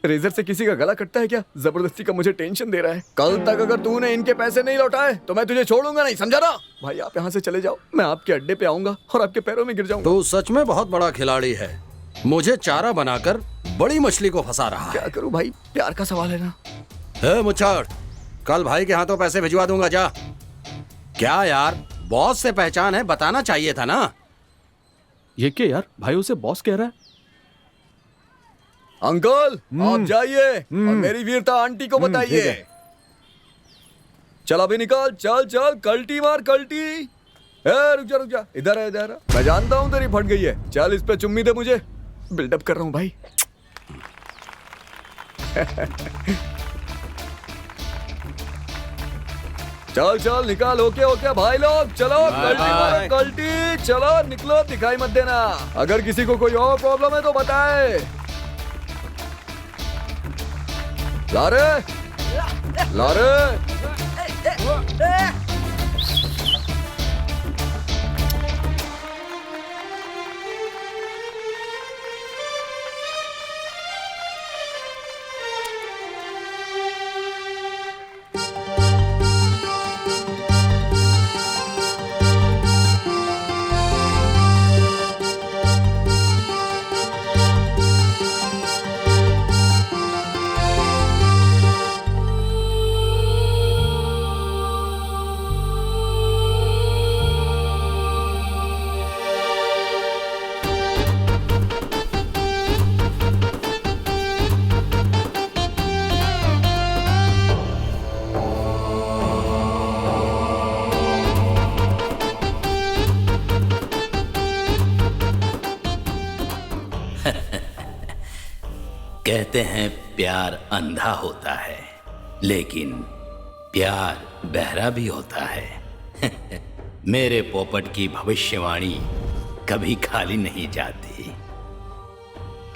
रेजर से किसी का गला कटता है क्या? जबरदस्ती का मुझे टेंशन दे रहा है। कल तक अगर तूने इनके पैसे नहीं लौटाए तो मैं तुझे छोड़ूंगा नहीं, समझा ना? भाई आप यहाँ से चले जाओ, मैं आपके अड्डे पे आऊंगा और आपके पैरों में गिर जाऊंगा। तू सच में बहुत बड़ा खिलाड़ी है, मुझे चारा बनाकर बड़ी मछली को फंसा रहा है। क्या करूं भाई, प्यार का सवाल है ना। हे मुच्छड़, कल भाई के हाथों पैसे भिजवा दूंगा, जा। क्या यार, बॉस से पहचान है, बताना चाहिए था ना। ये क्या यार, भाई उसे बॉस कह रहा है। अंकल आप जाइए और मेरी वीरता आंटी को बताइए। चल अभी निकाल, चल चल, कल्टी मार कल्टी। रुक जा रुक जा, इधर है इधर है। मैं जानता हूँ तेरी फट गई है, चल इस पे चुम्मी दे मुझे, बिल्डअप कर रहा हूँ भाई। चल चल निकाल, ओके ओके भाई लोग, चलो कल्टी मारो कल्टी, चलो निकलो, दिखाई मत देना। अगर किसी को कोई और प्रॉब्लम है तो बताए। लारे लारे कहते हैं प्यार अंधा होता है, लेकिन प्यार बहरा भी होता है। मेरे पोपट की भविष्यवाणी कभी खाली नहीं जाती।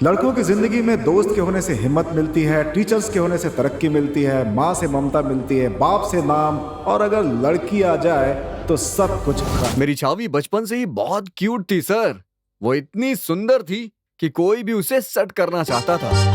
लड़कों की जिंदगी में दोस्त के होने से हिम्मत मिलती है, टीचर्स के होने से तरक्की मिलती है, माँ से ममता मिलती है, बाप से नाम, और अगर लड़की आ जाए तो सब कुछ खत्म। मेरी छावी बचपन से ही बहुत क्यूट थी सर। वो इतनी सुंदर थी कि कोई भी उसे सेट करना चाहता था।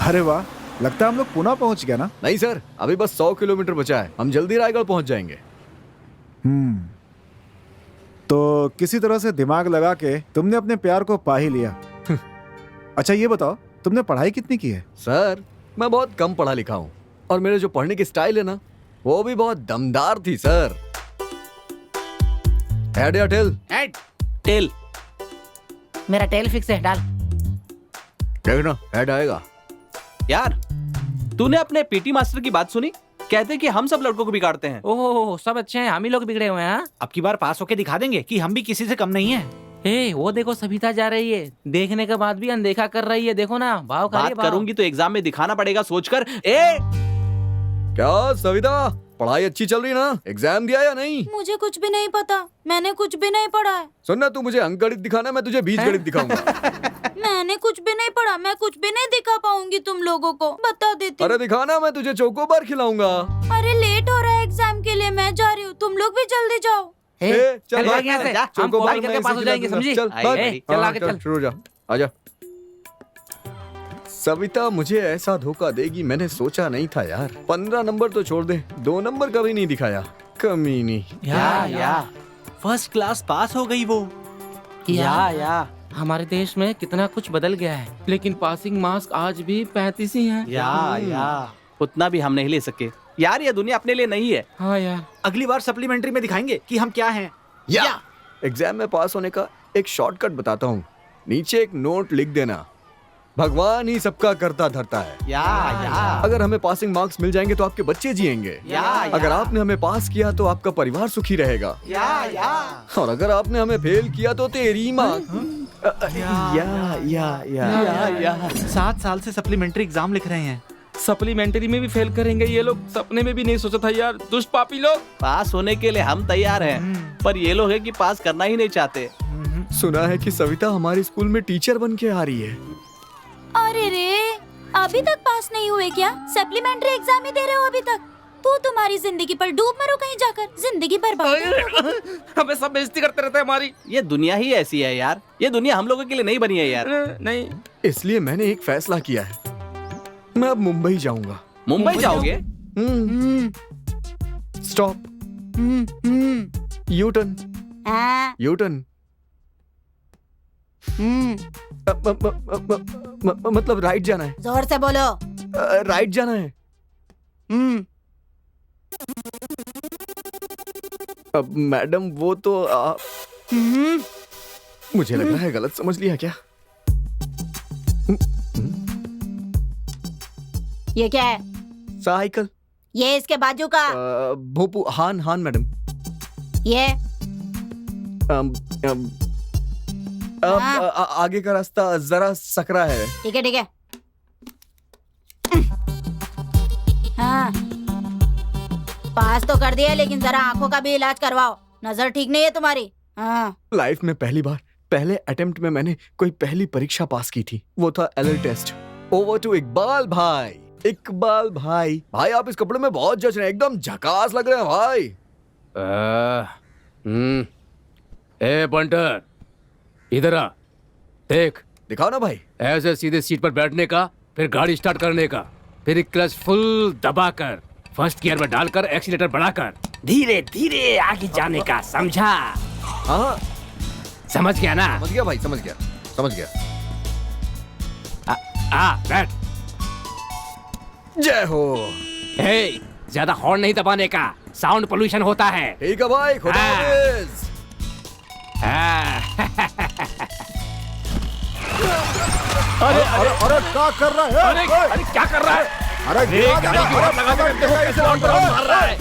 अरे वाह, लगता है हम लोग पुणे पहुंच गए ना। नहीं सर, अभी बस 100 किलोमीटर बचा है, हम जल्दी रायगढ़ पहुंच जाएंगे। तो किसी तरह से दिमाग लगा के तुमने अपने प्यार को पा ही लिया। अच्छा ये बताओ, तुमने पढ़ाई कितनी की है? सर मैं बहुत कम पढ़ा लिखा हूँ, और मेरे जो पढ़ने की स्टाइल है ना, वो भी बहुत दमदार थी सर। हेड या टेल? हेड। टेल। मेरा टेल फिक्स है, डाल। देखना हेड आएगा। यार तूने अपने पीटी मास्टर की बात सुनी? कहते कि हम सब लड़कों को बिगाड़ते हैं। ओह सब अच्छे हैं, हम ही लोग बिगड़े हुए हैं। अब की बार पास होके दिखा देंगे कि हम भी किसी से कम नहीं है। हे वो देखो सविता जा रही है, देखने के बाद भी अनदेखा कर रही है। देखो ना भाव खा रही है, बात करूंगी तो एग्जाम में दिखाना पड़ेगा सोचकर। क्या सविता, पढ़ाई अच्छी चल रही ना? एग्जाम दिया या नहीं? मुझे कुछ भी नहीं पता, मैंने कुछ भी नहीं पढ़ा है। सुनना, तू मुझे अंकगणित दिखाना, मैं तुझे बीजगणित दिखाऊंगा। मैंने कुछ भी नहीं पढ़ा, मैं कुछ भी नहीं दिखा पाऊंगी तुम लोगों को, बता देती हूँ। अरे दिखाना, मैं तुझे चोकोबार खिलाऊंगा। अरे लेट हो रहा है एग्जाम के लिए, मैं जा रही हूँ, तुम लोग भी जल्दी जाओ। चल भाग यहाँ से, हम कॉपी करके पास हो जाएंगे, समझी? चल आगे चल। शुरू हो जा, आजा। सविता मुझे ऐसा धोखा देगी मैंने सोचा नहीं था यार। 15 नंबर तो छोड़ दे, 2 नंबर कभी नहीं दिखाया, कमीनी। या फर्स्ट क्लास पास हो गई वो। या हमारे देश में कितना कुछ बदल गया है, लेकिन पासिंग मार्क्स आज भी 35 ही हैं। या उतना भी हम नहीं ले सके यार, ये दुनिया अपने लिए नहीं है। हाँ यार, अगली बार सप्लीमेंट्री में दिखाएंगे कि हम क्या हैं। या एग्जाम में पास होने का एक शॉर्टकट बताता हूँ, नीचे एक नोट लिख देना, भगवान ही सबका करता धरता है। या अगर हमें पासिंग मार्क्स मिल जाएंगे तो आपके बच्चे जिएंगे। अगर आपने हमें पास किया तो आपका परिवार सुखी रहेगा। और अगर आपने हमें फेल किया तो तेरी माँ। 7 साल से सप्लीमेंट्री एग्जाम लिख रहे हैं, सप्लीमेंट्री में भी फेल करेंगे ये लोग, सपने में भी नहीं सोचा था यार। दुष्ट पापी लोग। पास होने के लिए हम तैयार हैं, पर ये लोग है कि पास करना ही नहीं चाहते। सुना है कि सविता हमारे स्कूल में टीचर बन के आ रही है। अरे रे, अभी तक पास नहीं हुए क्या? सप्लीमेंट्री एग्जाम ही दे रहे हो अभी तक? तू तुम्हारी जिंदगी पर डूब मरो कहीं जाकर, जिंदगी बर्बाद। हमें सब बेइज्जती करते रहते हैं हमारी। ये दुनिया ही ऐसी है यार, ये दुनिया हम लोगों के लिए नहीं बनी है यार। नहीं, इसलिए मैंने एक फैसला किया है, मैं अब मुंबई जाऊंगा। मुंबई जाओगे? Stop, U turn, U turn. मतलब राइट जाना है। जोर से बोलो। राइट जाना है। अब मैडम वो तो मुझे लग रहा है गलत समझ लिया क्या? ये क्या है? साइकिल। ये इसके बाजू का? भोपू। हान हान मैडम। ये आगे का रास्ता जरा सकरा है। ठीक है ठीक है। हाँ पास तो कर दिया, लेकिन जरा आंखों का भी इलाज करवाओ, नजर ठीक नहीं है तुम्हारी। हाँ लाइफ में पहली बार, पहले अटेम्प्ट में मैंने कोई पहली परीक्षा पास की थी, वो था LL test. Over to Iqbal भाई। इकबाल भाई, भाई आप इस कपड़े में बहुत जच रहे हैं, एकदम झकास लग रहे हैं भाई। ए बंटर, इधर आ, देख। दिखाओ ना भाई। ऐसे सीधे सीट पर बैठने का, फिर गाड़ी स्टार्ट करने का, फिर क्लच फुल दबाकर, फर्स्ट गियर में डालकर, एक्सीलेटर बढ़ाकर, धीरे धीरे आगे जाने का, समझा? हाँ समझ गया ना? समझ गया भाई, समझ गया, समझ गया। बैठ। जय हो। हे, ज्यादा हॉर्न नहीं दबाने का, साउंड पोल्यूशन होता है। ठीक है भाई, खुदा हाफिज। अरे अरे अरे क्या कर रहा है? अरे क्या कर रहा है? अरे गिरा गाड़ी की हॉर्न लगा के देखो कैसे हॉर्न पर हॉर्न मार रहा है।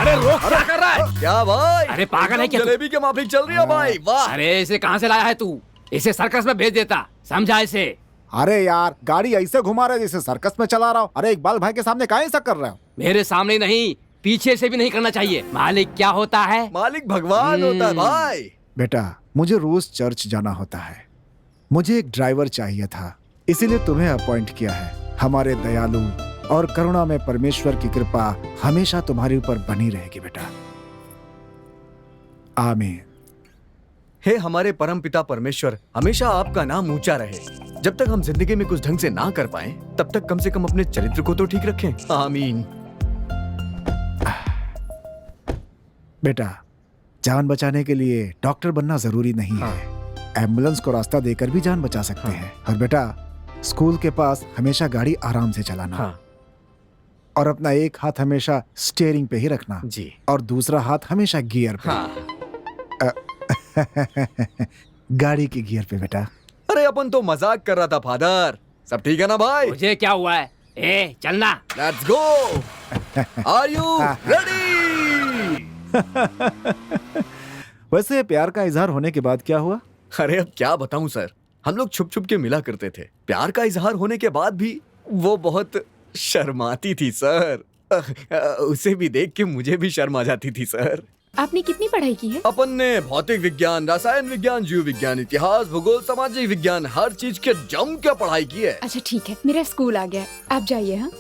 अरे रोक, क्या कर रहा है? क्या भाई? अरे पागल है क्या तू? जलेबी के माफिक चल रही है भाई, वाह। अरे इसे कहाँ से लाया है तू? इसे सर्कस में भेज देता, समझा इसे? अरे यार, गाड़ी ऐसे घुमा रहे जैसे सर्कस में चला रहा हूँ। अरे इकबाल भाई के सामने काहे ऐसा कर रहे हो? मेरे सामने नहीं, पीछे से भी नहीं करना चाहिए। मालिक क्या होता है? मालिक भगवान होता है भाई। बेटा, मुझे रोज चर्च जाना होता है। मुझे एक ड्राइवर चाहिए था, इसीलिए तुम्हें अपॉइंट किया है। हमारे दयालु और करुणा में परमेश्वर की कृपा हमेशा तुम्हारे ऊपर बनी रहेगी बेटा। आमीन। हे हमारे परम पिता परमेश्वर, हमेशा आपका नाम ऊंचा रहे। जब तक हम जिंदगी में कुछ ढंग से ना कर पाए, तब तक कम से कम अपने चरित्र को तो ठीक रखें। आमीन। बेटा, जान बचाने के लिए डॉक्टर बनना जरूरी नहीं है। एम्बुलेंस को रास्ता देकर भी जान बचा सकते हैं। और बेटा, स्कूल के पास हमेशा गाड़ी आराम से चलाना। और अपना एक हाथ हमेशा स्टीयरिंग पे ही रखना जी, और दूसरा हाथ हमेशा गियर पे। गाड़ी के गियर पे बेटा। अरे अपन तो मजाक कर रहा था फादर। सब ठीक है ना भाई? मुझे क्या हुआ है? ए चलना। Let's go. Are you ready? वैसे प्यार का इजहार होने के बाद क्या हुआ? अरे अब क्या बताऊं सर, हम लोग छुप छुप के मिला करते थे। प्यार का इजहार होने के बाद भी वो बहुत शर्माती थी सर। उसे भी देख के मुझे भी शर्म आ जाती थी सर। आपने कितनी पढ़ाई की है? अपन ने भौतिक विज्ञान, रसायन विज्ञान, जीव विज्ञान, इतिहास, भूगोल, सामाजिक विज्ञान, हर चीज के जम के पढ़ाई की है। अच्छा ठीक है, मेरा स्कूल आ गया है, आप जाइए। हाँ,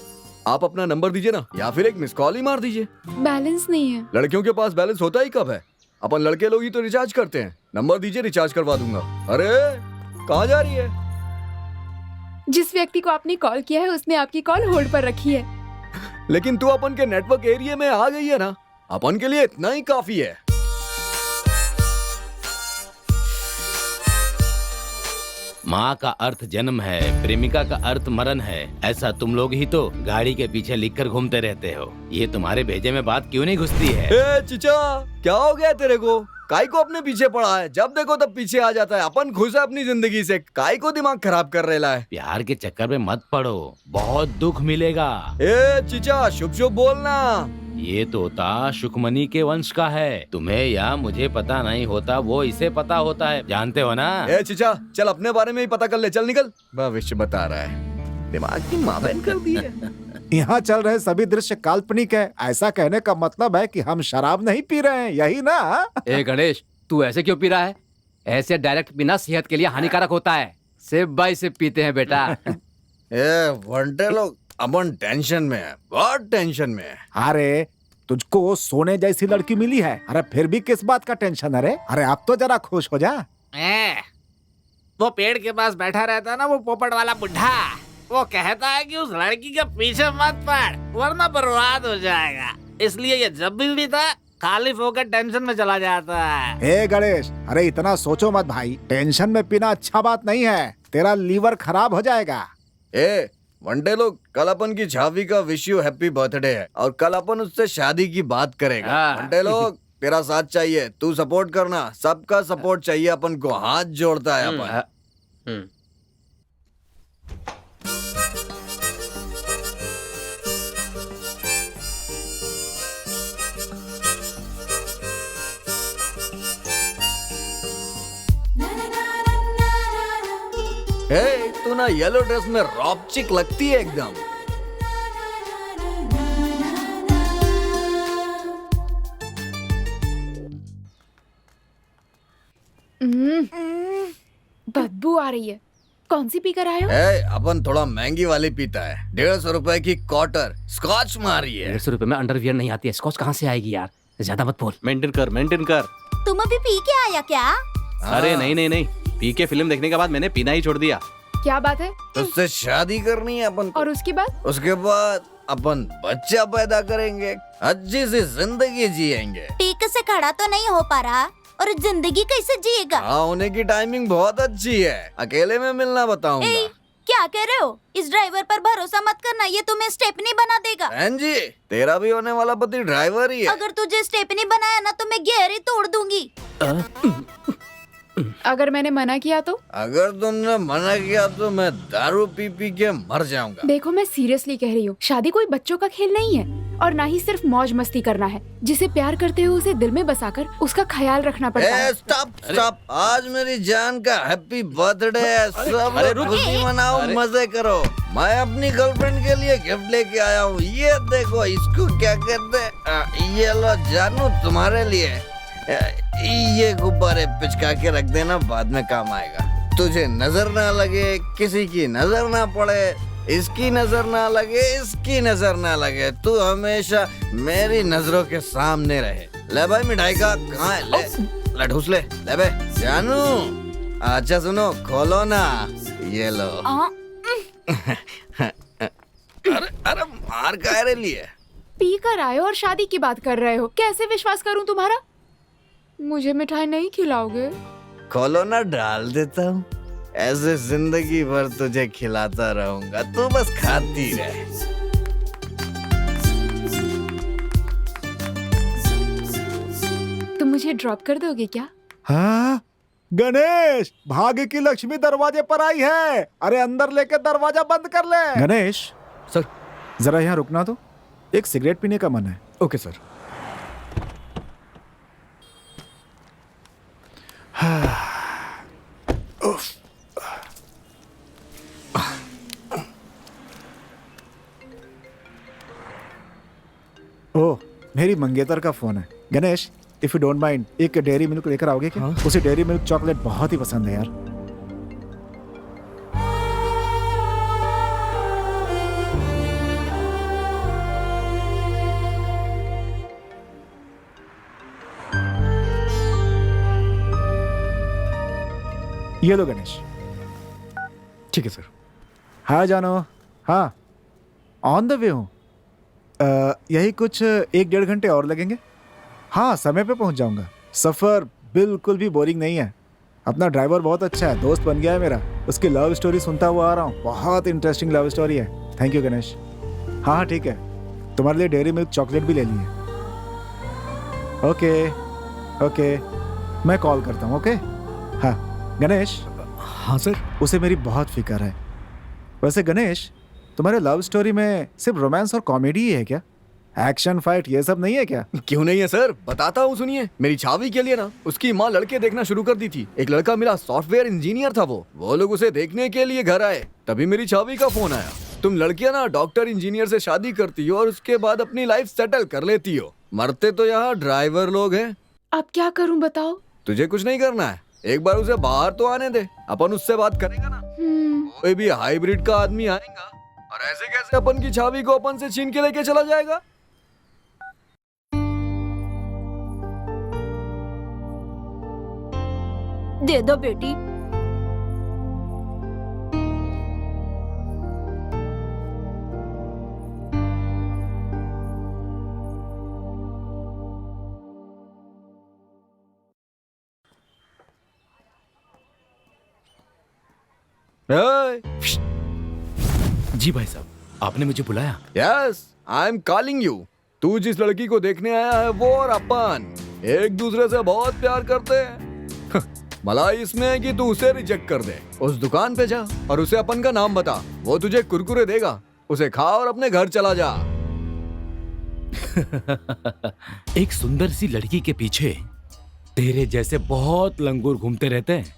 आप अपना नंबर दीजिए ना, या फिर एक मिस कॉल ही मार दीजिए। बैलेंस नहीं है। लड़कियों के पास बैलेंस होता ही कब है? अपन लड़के लोग ही तो रिचार्ज करते हैं। नंबर दीजिए, रिचार्ज करवा दूंगा। अरे कहाँ जा रही है? जिस व्यक्ति को आपने कॉल किया है उसने आपकी कॉल होल्ड पर रखी है। लेकिन तू अपन के नेटवर्क एरिया में आ गई है ना, अपन के लिए इतना ही काफी है। माँ का अर्थ जन्म है, प्रेमिका का अर्थ मरण है। ऐसा तुम लोग ही तो गाड़ी के पीछे लिखकर घूमते रहते हो। ये तुम्हारे भेजे में बात क्यों नहीं घुसती है? ए चिचा, क्या हो गया तेरे को? काय को अपने पीछे पड़ा है? जब देखो तब पीछे आ जाता है। अपन खुश है अपनी जिंदगी से, काय को दिमाग खराब कर रहा है? प्यार के चक्कर में मत पड़ो, बहुत दुख मिलेगा। ए चिचा, शुभ शुभ बोलना। ये तोता शुकमनी के वंश का है। तुम्हें या मुझे पता नहीं होता, वो इसे पता होता है, जानते हो ना? ए चिचा, चल अपने बारे में ही पता कर ले। चल निकल, भविष्य बता रहा है। दिमाग की माबैन कर दी है। यहाँ चल रहे सभी दृश्य काल्पनिक है। ऐसा कहने का मतलब है कि हम शराब नहीं पी रहे हैं, यही ना? ए गणेश, तू ऐसे क्यों पी रहा है? ऐसे डायरेक्ट पीना सेहत के लिए हानिकारक होता है। सिर्फ बाई से पीते हैं बेटा। ए वंटे लोग, अपन टेंशन में है, बहुत टेंशन में है। अरे तुझको सोने जैसी लड़की मिली है, अरे फिर भी किस बात का टेंशन? अरे अब तो जरा खुश हो जा। वो पेड़ के पास बैठा रहता है ना, वो पोपट वाला बुढ़ा, वो कहता है कि उस लड़की के पीछे मत पड़ वरना बर्बाद हो जाएगा। इसलिए ये जब भी मिलता है खाली होकर टेंशन में चला जाता है। हे गणेश, अरे इतना सोचो मत भाई। टेंशन में पीना अच्छा बात नहीं है, तेरा लीवर खराब हो जाएगा। ए वनडे लोग, कल अपन की झावी का विश यू हैप्पी बर्थडे है और कल अपन उससे शादी की बात करेगा। वनडे लोग, तेरा साथ चाहिए, तू सपोर्ट करना, सबका सपोर्ट चाहिए अपन को। हाथ जोड़ता है अपन। ए, तू ना येलो ड्रेस में रॉप चिक लगती है एकदम। बदबू आ रही है। कौन सी पीकर आए हो? अपन थोड़ा महंगी वाली पीता है। 150 रुपए की क्वार्टर स्कॉच मारी है। 150 रुपए में अंडरवियर नहीं आती है, स्कॉच कहाँ से आएगी यार? ज्यादा मत बोल। मेंटेन कर, मेंटेन कर। तुम अभी पी के आया क्या? अरे नहीं नहीं नहीं, पी के फिल्म देखने के बाद मैंने पीना ही छोड़ दिया। क्या बात है? उससे शादी करनी है अपन को। और उसके बाद? उसके बाद अपन बच्चा पैदा करेंगे, अच्छी सी जिंदगी जिएंगे। ठीक से खड़ा तो नहीं हो पा रहा और जिंदगी कैसे जिएगा? होने की टाइमिंग बहुत अच्छी है, अकेले में मिलना बताऊंगा। क्या कह रहे हो? इस ड्राइवर पर भरोसा मत करना, ये तुम्हें स्टेपनी बना देगा। बहन जी, तेरा भी होने वाला पति ड्राइवर ही है। अगर तुझे स्टेपनी बनाया ना तो मैं गियर ही तोड़ दूंगी। अगर मैंने मना किया तो? अगर तुमने मना किया तो मैं दारू पी पी के मर जाऊंगा। देखो मैं सीरियसली कह रही हूँ, शादी कोई बच्चों का खेल नहीं है और ना ही सिर्फ मौज मस्ती करना है। जिसे प्यार करते हो उसे दिल में बसाकर उसका ख्याल रखना पड़ता है। स्टॉप, आज मेरी जान का हैप्पी बर्थडे है। सब लोग खुशी मनाओ, मजे करो। मैं अपनी गर्लफ्रेंड के लिए गिफ्ट लेके आया हूँ। ये देखो, इसको क्या कहते हैं? ये लो जानू, तुम्हारे लिए। ये गुब्बारे पिचका के रख देना, बाद में काम आएगा। तुझे नजर ना लगे, किसी की नजर ना पड़े, इसकी नजर ना लगे, इसकी नजर ना लगे, तू हमेशा मेरी नजरों के सामने रहे। ले भाई मिठाई का कहाँ है? ले ठूस ले बे जानू। अच्छा सुनो, खोलो ना, ये लो। अरे मार काहे लिए? पी कर आए और शादी की बात कर रहे हो, कैसे विश्वास करूं तुम्हारा? मुझे मिठाई नहीं खिलाओगे? खोलो ना, डाल देता हूँ। ऐसे जिंदगी भर तुझे खिलाता रहूंगा, तू बस खाती रहे। तुम मुझे ड्रॉप कर दोगे क्या? हाँ गणेश, भाग्य की लक्ष्मी दरवाजे पर आई है। अरे अंदर लेके दरवाजा बंद कर ले। गणेश सर, जरा यहाँ रुकना तो, एक सिगरेट पीने का मन है। Okay sir. ओह, मेरी मंगेतर का फोन है। Ganesh, if you don't mind, एक डेयरी मिल्क लेकर आओगे क्या? हाँ? उसे डेयरी मिल्क चॉकलेट बहुत ही पसंद है यार। ये लो गणेश। ठीक है सर। हाँ जानो, हाँ ऑन द वे हूँ। यही कुछ 1-1.5 घंटे और लगेंगे। हाँ समय पे पहुँच जाऊँगा। सफ़र बिल्कुल भी बोरिंग नहीं है। अपना ड्राइवर बहुत अच्छा है, दोस्त बन गया है मेरा। उसकी लव स्टोरी सुनता हुआ आ रहा हूँ, बहुत इंटरेस्टिंग लव स्टोरी है। Thank you Ganesh. हाँ हाँ ठीक है, तुम्हारे लिए डेयरी मिल्क चॉकलेट भी ले लिए। ओके ओके, मैं कॉल करता हूँ। ओके हाँ गणेश। हाँ सर। उसे मेरी बहुत फिक्र है। वैसे गणेश, तुम्हारे लव स्टोरी में सिर्फ रोमांस और कॉमेडी ही है क्या? एक्शन फाइट ये सब नहीं है क्या? क्यों नहीं है सर, बताता हूँ सुनिए। मेरी छावी के लिए ना उसकी माँ लड़के देखना शुरू कर दी थी। एक लड़का मेरा सॉफ्टवेयर इंजीनियर था, वो लोग उसे देखने के लिए घर आए, तभी मेरी छावी का फोन आया। तुम लड़कियां ना डॉक्टर इंजीनियर से शादी करती हो और उसके बाद अपनी लाइफ सेटल कर लेती हो। मरते तो यहाँ ड्राइवर लोग हैं। अब क्या करूं बताओ? तुझे कुछ नहीं करना है, एक बार उसे बाहर तो आने दे, अपन उससे बात करेंगे ना। कोई भी हाइब्रिड का आदमी आएगा और ऐसे कैसे अपन की छावी को अपन से छीन के लेके चला जाएगा? दे दो बेटी। जी भाई साहब, आपने मुझे बुलाया? Yes, I am calling you. तू जिस लड़की को देखने आया है वो और अपन एक दूसरे से बहुत प्यार करते हैं। भलाई इसमें है कि तू उसे रिजेक्ट कर दे। उस दुकान पे जा और उसे अपन का नाम बता, वो तुझे कुरकुरे देगा, उसे खा और अपने घर चला जा। एक सुंदर सी लड़की के पीछे तेरे जैसे बहुत लंगूर घूमते रहते हैं।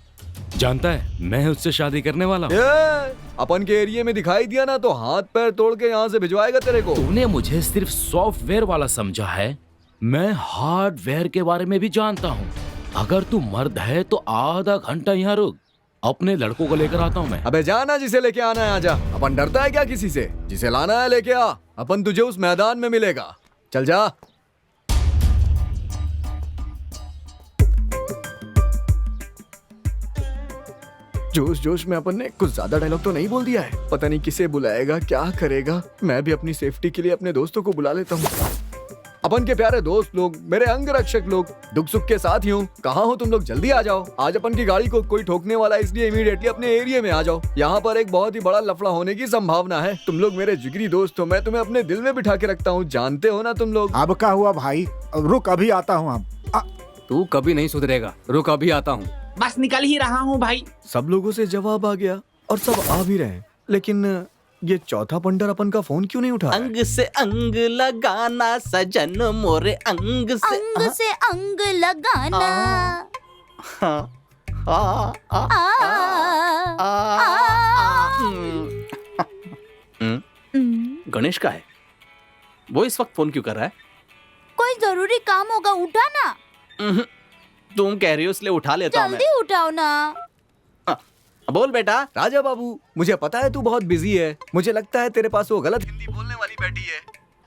जानता है, मैं उससे शादी करने वाला हूँ। अपन के एरिया में दिखाई दिया ना तो हाथ पैर तोड़ के यहाँ से भिजवाएगा तेरे को। तूने मुझे सिर्फ सॉफ्टवेयर वाला समझा है, मैं हार्डवेयर के बारे में भी जानता हूँ। अगर तू मर्द है तो आधा घंटा यहाँ रुक, अपने लड़कों को लेकर आता हूँ मैं। अबे जाना, जिसे लेके आना है आजा। अपन डरता है क्या किसी से? जिसे लाना है लेके आ, अपन तुझे उस मैदान में मिलेगा। चल जा। जोश जोश में अपन ने कुछ ज्यादा डायलॉग तो नहीं बोल दिया है। पता नहीं किसे बुलाएगा, क्या करेगा। मैं भी अपनी सेफ्टी के लिए अपने दोस्तों को बुला लेता हूँ। अपन के प्यारे दोस्त लोग, मेरे अंग रक्षक लोग, दुख सुख के साथ ही हूँ। कहाँ हो तुम लोग? जल्दी आ जाओ। आज अपन की गाड़ी को कोई ठोकने वाला, इसलिए इमीडिएटली अपने एरिया में आ जाओ। यहाँ पर एक बहुत ही बड़ा लफड़ा होने की संभावना है। तुम लोग मेरे जिगरी दोस्त हो, मैं तुम्हें अपने दिल में बिठा के रखता हूँ, जानते हो ना तुम लोग। अब क्या हुआ भाई? रुक, अभी आता हूँ। तू कभी नहीं सुधरेगा, रुक अभी आता हूँ। बस निकल ही रहा हूँ भाई। सब लोगों से जवाब आ गया और सब आ भी रहे हैं, लेकिन ये चौथा पंडर अपन का फोन क्यों नहीं उठा रहा है? अंग से अंग लगाना सजन मोरे अंग से अंग लगाना। हाँ, हाँ, गणेश का है, वो इस वक्त फोन क्यों कर रहा है? कोई जरूरी काम होगा, उठा ना। तुम कह रही हो इसलिए उठा लेता हूँ मैं। जल्दी उठाओ ना। बोल बेटा। राजा बाबू, मुझे पता है तू बहुत बिजी है, मुझे लगता है तेरे पास वो गलत हिंदी बोलने वाली बैठी है।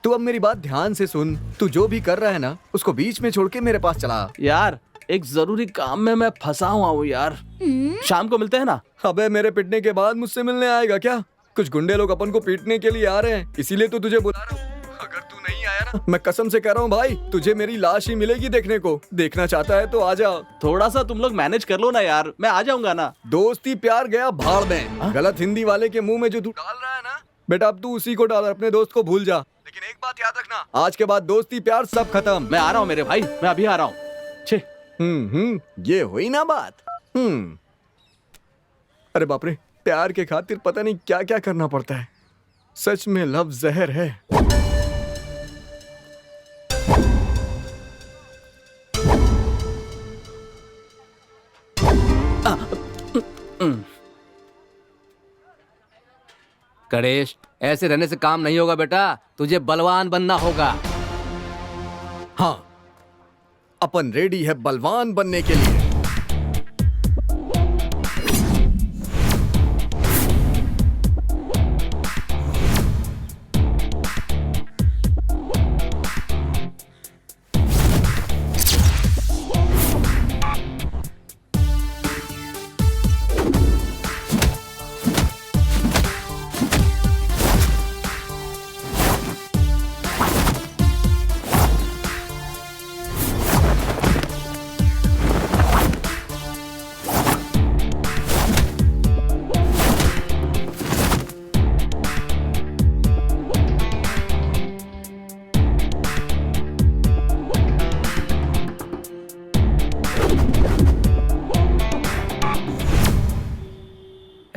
तू अब मेरी बात ध्यान से सुन, तू जो भी कर रहा है ना उसको बीच में छोड़ के मेरे पास चला। यार एक जरूरी काम में मैं फंसा हुआ हूँ यार, शाम को मिलते हैं ना। अबे मेरे पिटने के बाद मुझसे मिलने आएगा क्या? कुछ गुंडे लोग अपन को पीटने के लिए आ रहे हैं, इसीलिए तो तुझे बुला रहा हूँ। अगर तू नहीं आया ना, मैं कसम से कह रहा हूँ भाई, तुझे मेरी लाश ही मिलेगी देखने को। देखना चाहता है तो आ जा। थोड़ा सा तुम लोग मैनेज कर लो ना यार, मैं आ जाऊंगा ना। दोस्ती प्यार गया भाड़ में। गलत हिंदी वाले के मुंह में जो तू डाल रहा है ना बेटा, अब तू उसी को डाल, अपने दोस्त को भूल जा। लेकिन एक बात याद रखना, आज के बाद दोस्ती प्यार सब खत्म। मैं आ रहा हूँ मेरे भाई, मैं अभी आ रहा हूँ। ये हुई ना बात। अरे बाप रे, प्यार के खातिर पता नहीं क्या क्या करना पड़ता है। सच में लव जहर है। गणेश, ऐसे रहने से काम नहीं होगा बेटा, तुझे बलवान बनना होगा। हाँ, अपन रेडी है बलवान बनने के लिए।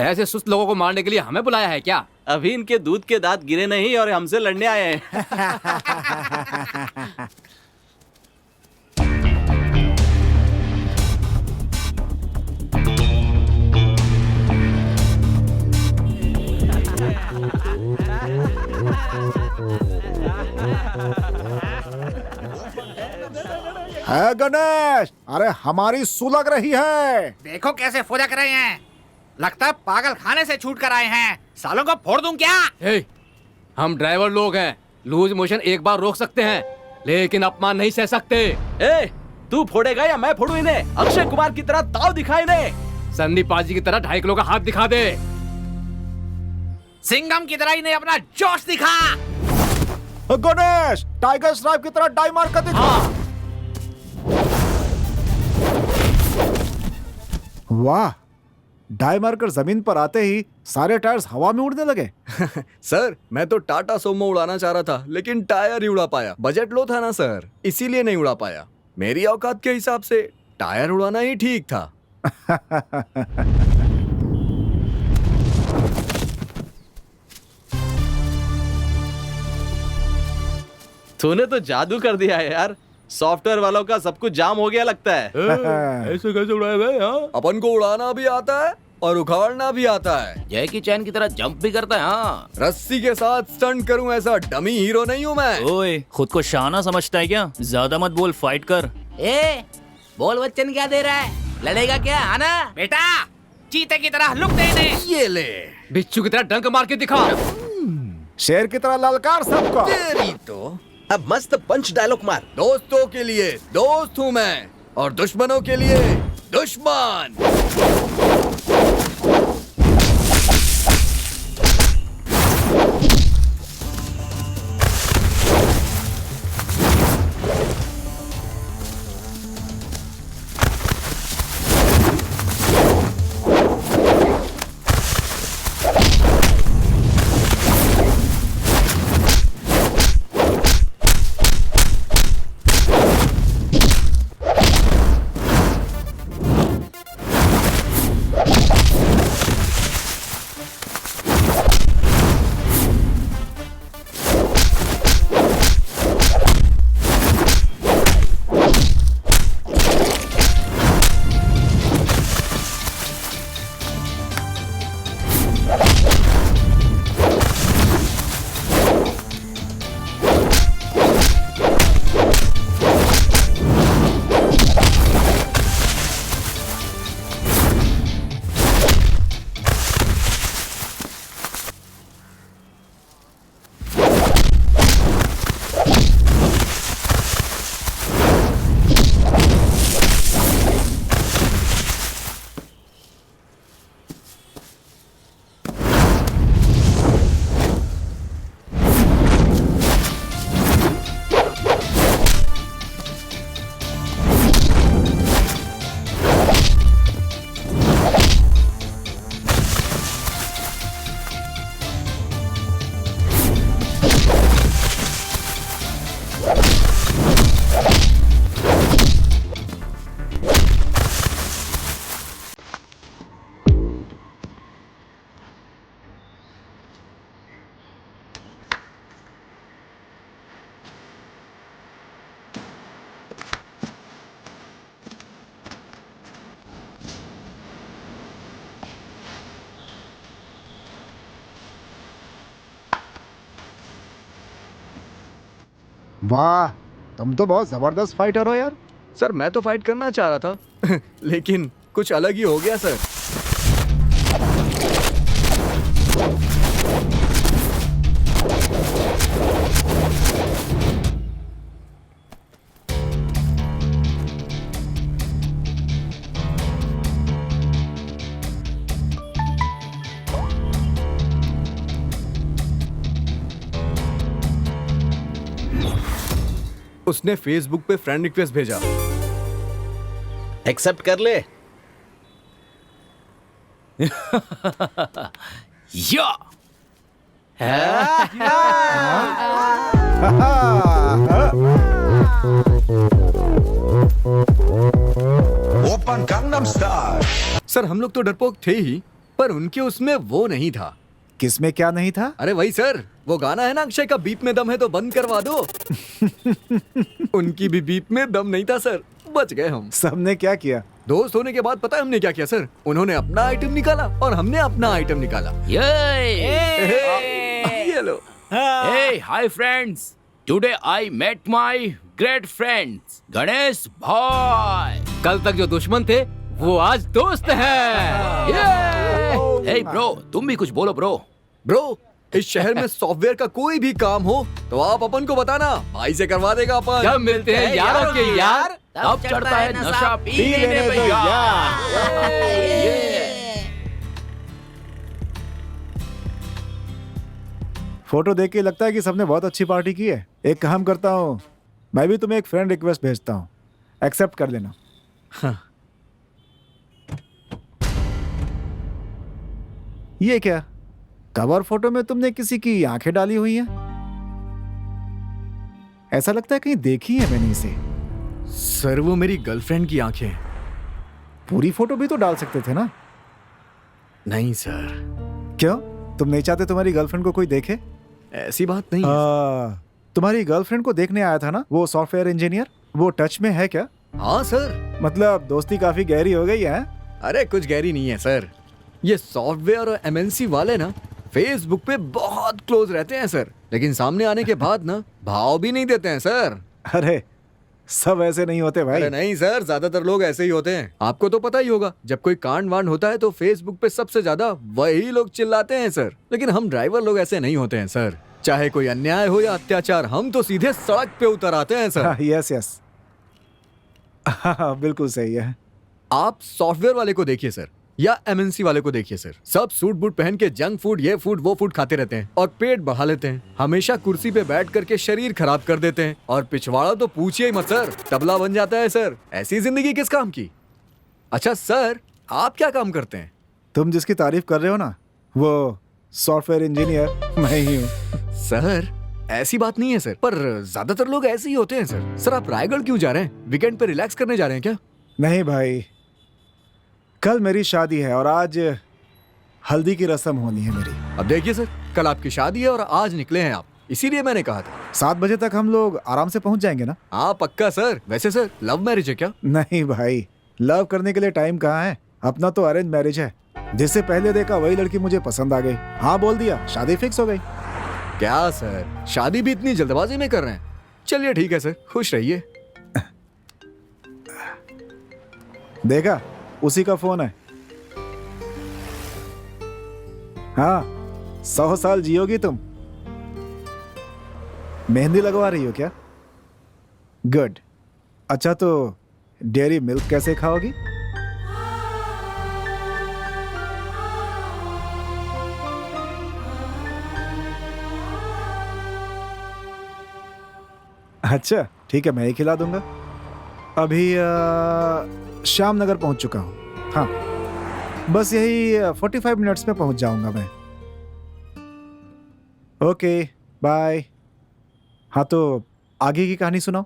ऐसे सुस्त लोगों को मारने के लिए हमें बुलाया है क्या? अभी इनके दूध के दांत गिरे नहीं और हमसे लड़ने आए हैं। है गणेश, अरे हमारी सुलग रही है। देखो कैसे फुदक रहे हैं, लगता है पागल खाने से छूट कर आए हैं। सालों को फोड़ दूं क्या? हम ड्राइवर लोग हैं, लूज मोशन एक बार रोक सकते हैं, लेकिन अपमान नहीं सह सकते। तू फोड़ेगा या मैं फोड़ू इन्हें? अक्षय कुमार की तरह ताव दिखा इन्हें। संदीप पाजी की तरह 2.5 किलो का हाथ दिखा दे। सिंघम की तरह इन्हें अपना जोश दिखा। गणेश, टाइगर श्रॉफ की तरह डाई मार कर दिखा। वाह, डाई मारकर जमीन पर आते ही सारे टायर्स हवा में उड़ने लगे। सर, मैं तो टाटा सोमो उड़ाना चाह रहा था, लेकिन टायर ही उड़ा पाया। बजट लो था ना सर, इसीलिए नहीं उड़ा पाया। मेरी औकात के हिसाब से टायर उड़ाना ही ठीक था। तूने तो जादू कर दिया है यार, सॉफ्टवेयर वालों का सब कुछ जाम हो गया लगता है। ऐसे कैसे उड़ाए भाई? अपन को उड़ाना भी आता है और उखाड़ना भी आता है। जैकी चैन की तरह जंप भी करता है। हाँ, रस्सी के साथ स्टंट करूं ऐसा डमी हीरो नहीं हूं मैं। ओए, खुद को शाना समझता है क्या? ज्यादा मत बोल, फाइट कर। बोल बच्चन क्या दे रहा है? लड़ेगा क्या? आना बेटा, चीते की तरह लुक दे दे। ये ले, बिच्छू की तरह डंक मार के दिखा। शेर की तरह ललकार सबको। तेरी तो अब मस्त पंच डायलॉग मार। दोस्तों के लिए दोस्त हूं मैं, और दुश्मनों के लिए दुश्मन। वाह, तुम तो बहुत जबरदस्त फाइटर हो यार। सर मैं तो फाइट करना चाह रहा था लेकिन कुछ अलग ही हो गया सर। उसने फेसबुक पे फ्रेंड रिक्वेस्ट भेजा। एक्सेप्ट कर ले। या ओपन gangnam style। सर हम लोग तो डरपोक थे ही, पर उनके उसमें वो नहीं था। किसमें क्या नहीं था? अरे वही सर, वो गाना है ना अक्षय का, बीप में दम है तो बंद करवा दो। उनकी भी बीप में दम नहीं था सर, बच गए हम। सबने क्या किया? दोस्त होने के बाद पता है हमने क्या किया सर? उन्होंने अपना आइटम निकाला और हमने अपना आइटम निकाला। ये लो। Hey, hi friends. Today I met my great friends, Ganesh भाई। कल तक जो दुश्मन थे वो आज दोस्त हैं। Hey bro, तुम भी कुछ बोलो ब्रो। ब्रो, इस शहर में सॉफ्टवेयर का कोई भी काम हो तो आप अपन को बताना, भाई से करवा देगा अपन। जब मिलते हैं यारों के यार, तब चढ़ता है नशा पी लेने भैया। फोटो देख के लगता है कि सबने बहुत अच्छी पार्टी की है। एक काम करता हूँ, मैं भी तुम्हें एक फ्रेंड रिक्वेस्ट भेजता हूँ, एक्सेप्ट कर लेना। हाँ। ये क्या? कवर फोटो में तुमने किसी की आंखें डाली हुई हैं? ऐसा लगता है कहीं देखी है मैंने इसे। सर वो मेरी गर्लफ्रेंड की आंखें। पूरी फोटो भी तो डाल सकते थे ना? नहीं सर। क्यों? तुम नहीं चाहते तुम्हारी गर्लफ्रेंड को कोई देखे? ऐसी बात नहीं है। तुम्हारी गर्लफ्रेंड को देखने आया था ना वो सॉफ्टवेयर इंजीनियर, वो टच में है क्या? हाँ सर। मतलब दोस्ती काफी गहरी हो गई है? अरे कुछ गहरी नहीं है सर, ये सॉफ्टवेयर और एमएनसी वाले ना फेसबुक पे बहुत क्लोज रहते हैं सर, लेकिन सामने आने के बाद ना भाव भी नहीं देते हैं सर। अरे सब ऐसे नहीं होते भाई। अरे नहीं सर, ज्यादातर लोग ऐसे ही होते हैं। आपको तो पता ही होगा, जब कोई कांड वांड होता है तो फेसबुक पे सबसे ज्यादा वही लोग चिल्लाते हैं सर, लेकिन हम ड्राइवर लोग ऐसे नहीं होते हैं सर। चाहे कोई अन्याय हो या अत्याचार, हम तो सीधे सड़क पे उतर आते हैं सर। यस यस, बिल्कुल सही है। आप सॉफ्टवेयर वाले को देखिए सर, या एमएनसी वाले को देखिए सर, सब सूट बूट पहन के जंक फूड, ये फूड वो फूड खाते रहते हैं और पेट बढ़ा लेते हैं। हमेशा कुर्सी पे बैठ करके शरीर खराब कर देते हैं, और पिछवाड़ा तो पूछिए ही मत सर, तबला बन जाता है सर। ऐसी जिंदगी किस काम की? अच्छा सर, आप क्या काम करते हैं? तुम जिसकी तारीफ कर रहे हो ना, वो सॉफ्टवेयर इंजीनियर मैं ही हूँ। सर ऐसी बात नहीं है सर, पर ज्यादातर लोग ऐसे ही होते हैं सर। सर आप रायगढ़ क्यों जा रहे हैं? वीकेंड पे रिलैक्स करने जा रहे हैं क्या? नहीं भाई, कल मेरी शादी है और आज हल्दी की रस्म होनी है मेरी। अब देखिए सर, कल आपकी शादी है और आज निकले हैं आप, इसीलिए मैंने कहा था 7 बजे तक हम लोग आराम से पहुंच जाएंगे ना? हाँ पक्का सर। वैसे सर लव मैरिज है क्या? नहीं भाई, लव करने के लिए टाइम कहाँ है, अपना तो अरेंज मैरिज है। जिससे पहले देखा वही लड़की मुझे पसंद आ गई, हाँ बोल दिया, शादी फिक्स हो गई। क्या सर, शादी भी इतनी जल्दबाजी में कर रहे हैं? चलिए ठीक है सर, खुश रहिए। देखा, उसी का फोन है। हाँ, 100 साल जियोगी तुम। मेहंदी लगवा रही हो क्या? गुड। अच्छा तो डेयरी मिल्क कैसे खाओगी? अच्छा ठीक है, मैं ही खिला दूंगा। अभी श्याम नगर पहुंच चुका हूं। हाँ, बस यही 45 मिनट्स में पहुंच जाऊंगा मैं। Okay bye. हाँ तो आगे की कहानी सुनाओ।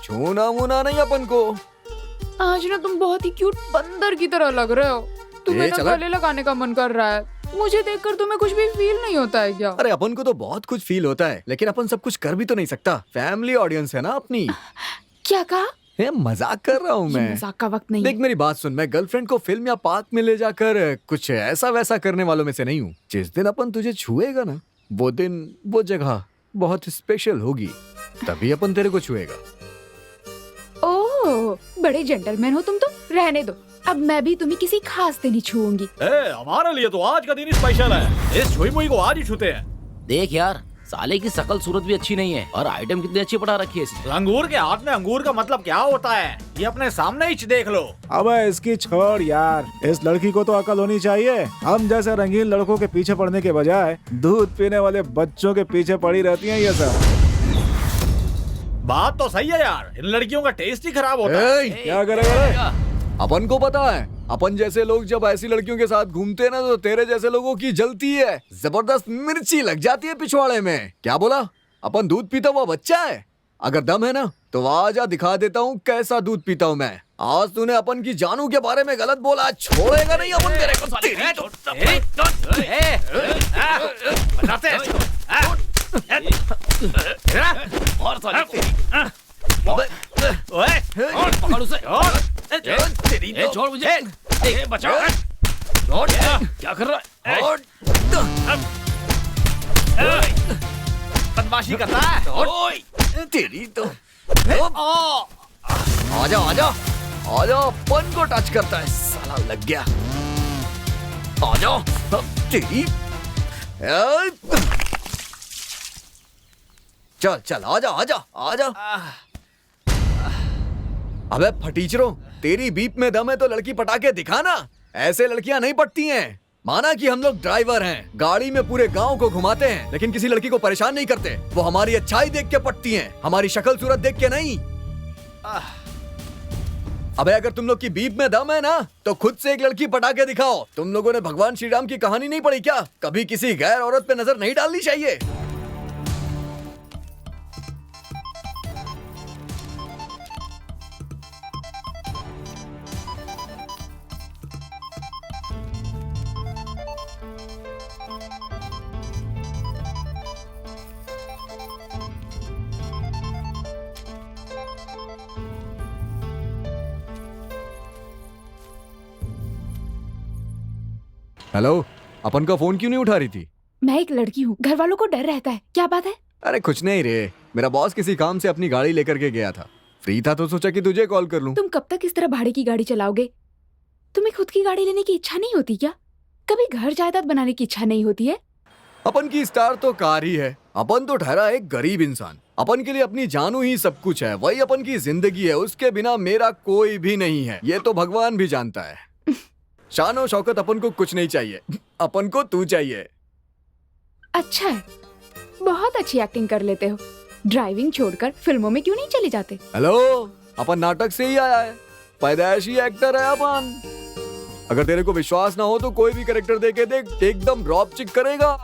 छूना मुना नहीं अपन को। आज ना तुम बहुत ही क्यूट बंदर की तरह लग रहे हो। तुम्हें ना गले लगाने का मन कर रहा है। मुझे देखकर तुम्हें कुछ भी फील नहीं होता है क्या? अरे अपन को तो बहुत कुछ फील होता है, लेकिन अपन सब कुछ कर भी तो नहीं सकता। फैमिली ऑडियंस है ना अपनी। क्या कहा? मजाक कर रहा हूँ ये मैं। मजाक का वक्त नहीं देख है। मेरी बात सुन, मैं गर्लफ्रेंड को फिल्म या पार्क में ले जाकर कुछ ऐसा वैसा करने वालों में से नहीं हूँ। जिस दिन अपन तुझे छुएगा ना, वो दिन वो जगह बहुत स्पेशल होगी, तभी अपन तेरे को छुएगा। ओह, बड़े जेंटलमैन हो तुम तो। रहने दो, अब मैं भी तुम्हें किसी खास दिन ही छूऊंगी। हमारे लिए तो आज का दिन स्पेशल है। इस छुई मुई को आज ही छूते हैं। देख यार, साले की शकल सूरत भी अच्छी नहीं है और आइटम कितनी अच्छी पढ़ा रखी है इसने। अंगूर के हाथ में अंगूर का मतलब क्या होता है, ये अपने सामने ही देख लो। अबे इसकी छोड़ यार, इस लड़की को तो अकल होनी चाहिए। हम जैसे रंगीन लड़कों के पीछे पड़ने के बजाय दूध पीने वाले बच्चों के पीछे पड़ी रहती हैं ये सब। बात तो सही है यार, इन लड़कियों का टेस्ट ही खराब होता है। क्या करेगा? अपन को पता है, अपन जैसे लोग जब ऐसी लड़कियों के साथ घूमते हैं ना, तो तेरे जैसे लोगों की जलती है, जबरदस्त मिर्ची लग जाती है पिछवाड़े में। क्या बोला? अपन दूध पीता हुआ बच्चा है? अगर दम है ना तो आजा दिखा देता हूँ कैसा दूध पीता हूँ मैं। आज तूने अपन की जानू के बारे में गलत बोला, छोड़ेगा नहीं अपन तेरे को। पकड़ उसे। छोड़ मुझे। बचाओ। क्या कर रहा है? बदमाशी करता है। तेरी तो। आजा आजा आजा, अपन को टच करता है साला, लग गया। आजा तेरी। चल चल आजा आजा आजा। अबे फटीचरों, तेरी बीप में दम है तो लड़की पटा के दिखा ना। ऐसे लड़कियां नहीं पटती हैं। माना कि हम लोग ड्राइवर हैं, गाड़ी में पूरे गांव को घुमाते हैं, लेकिन किसी लड़की को परेशान नहीं करते। वो हमारी अच्छाई देख के पटती हैं, हमारी शक्ल सूरत देख के नहीं। अबे अगर तुम लोग की बीप में दम है ना, तो खुद से एक लड़की पटा के दिखाओ। तुम लोगों ने भगवान श्री राम की कहानी नहीं पढ़ी क्या? कभी किसी गैर औरत पे नजर नहीं डालनी चाहिए। हेलो, अपन का फोन क्यों नहीं उठा रही थी? मैं एक लड़की हूँ, घर वालों को डर रहता है। क्या बात है? अरे कुछ नहीं रे, मेरा बॉस किसी काम से अपनी गाड़ी लेकर के गया था। फ्री था तो सोचा कि तुझे कॉल कर लूं। तुम कब तक इस तरह भाड़े की गाड़ी चलाओगे? तुम्हें खुद की गाड़ी लेने की इच्छा नहीं होती क्या? कभी घर जायदाद बनाने की इच्छा नहीं होती है? अपन की स्टार तो कार ही है। अपन तो ठहरा एक गरीब इंसान। अपन के लिए अपनी जानू ही सब कुछ है, वही अपन की जिंदगी है। उसके बिना मेरा कोई भी नहीं है, ये तो भगवान भी जानता है। शान शौकत अपन को कुछ नहीं चाहिए, अपन को तू चाहिए। अच्छा है, बहुत अच्छी एक्टिंग कर लेते हो। ड्राइविंग छोड़कर फिल्मों में क्यों नहीं चले जाते? हेलो, अपन नाटक से ही आया है, पैदाइशी एक्टर है अपन। अगर तेरे को विश्वास ना हो तो कोई भी कैरेक्टर दे के देख, एकदम ड्रॉप चिक करेगा।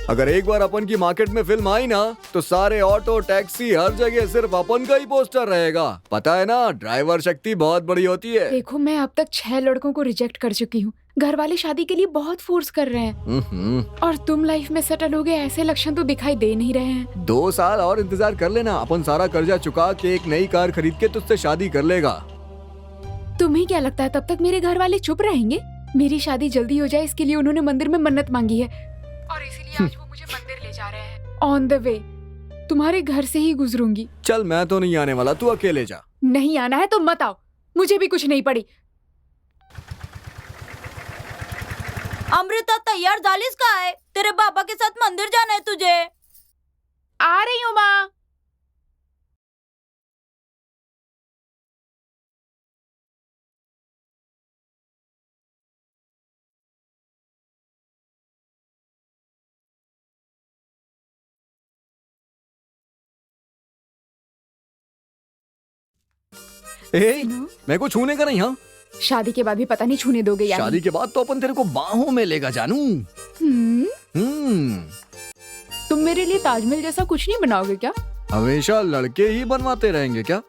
अगर एक बार अपन की मार्केट में फिल्म आई ना, तो सारे ऑटो टैक्सी हर जगह सिर्फ अपन का ही पोस्टर रहेगा। पता है ना, ड्राइवर शक्ति बहुत बड़ी होती है। देखो, मैं अब तक 6 लड़कों को रिजेक्ट कर चुकी हूँ। घर वाले शादी के लिए बहुत फोर्स कर रहे हैं, और तुम लाइफ में सेटल हो गए ऐसे लक्षण तो दिखाई दे नहीं रहे हैं। 2 साल और इंतजार कर लेना, अपन सारा कर्जा चुका के एक नई कार खरीद के तुझसे शादी कर लेगा। तुम्हें क्या लगता है तब तक मेरे घर वाले चुप रहेंगे? मेरी शादी जल्दी हो जाए इसके लिए उन्होंने मंदिर में मन्नत मांगी है, और इसीलिए आज वो मुझे मंदिर ले जा रहे हैं। ऑन द वे तुम्हारे घर से ही गुजरूंगी। चल, मैं तो नहीं आने वाला, तू अकेले जा। नहीं आना है तो मत आओ, मुझे भी कुछ नहीं पड़ी। अमृता तैयार झालीस काय? तेरे बाबा के साथ मंदिर जाना है तुझे। आ रही हूँ माँ। मेरे को छूने का नहीं। हाँ, शादी के बाद भी पता नहीं छूने दोगे या शादी के बाद तो अपन तेरे को बाहों में लेगा जानू। तुम मेरे लिए ताजमहल जैसा कुछ नहीं बनाओगे क्या? हमेशा लड़के ही बनवाते रहेंगे क्या?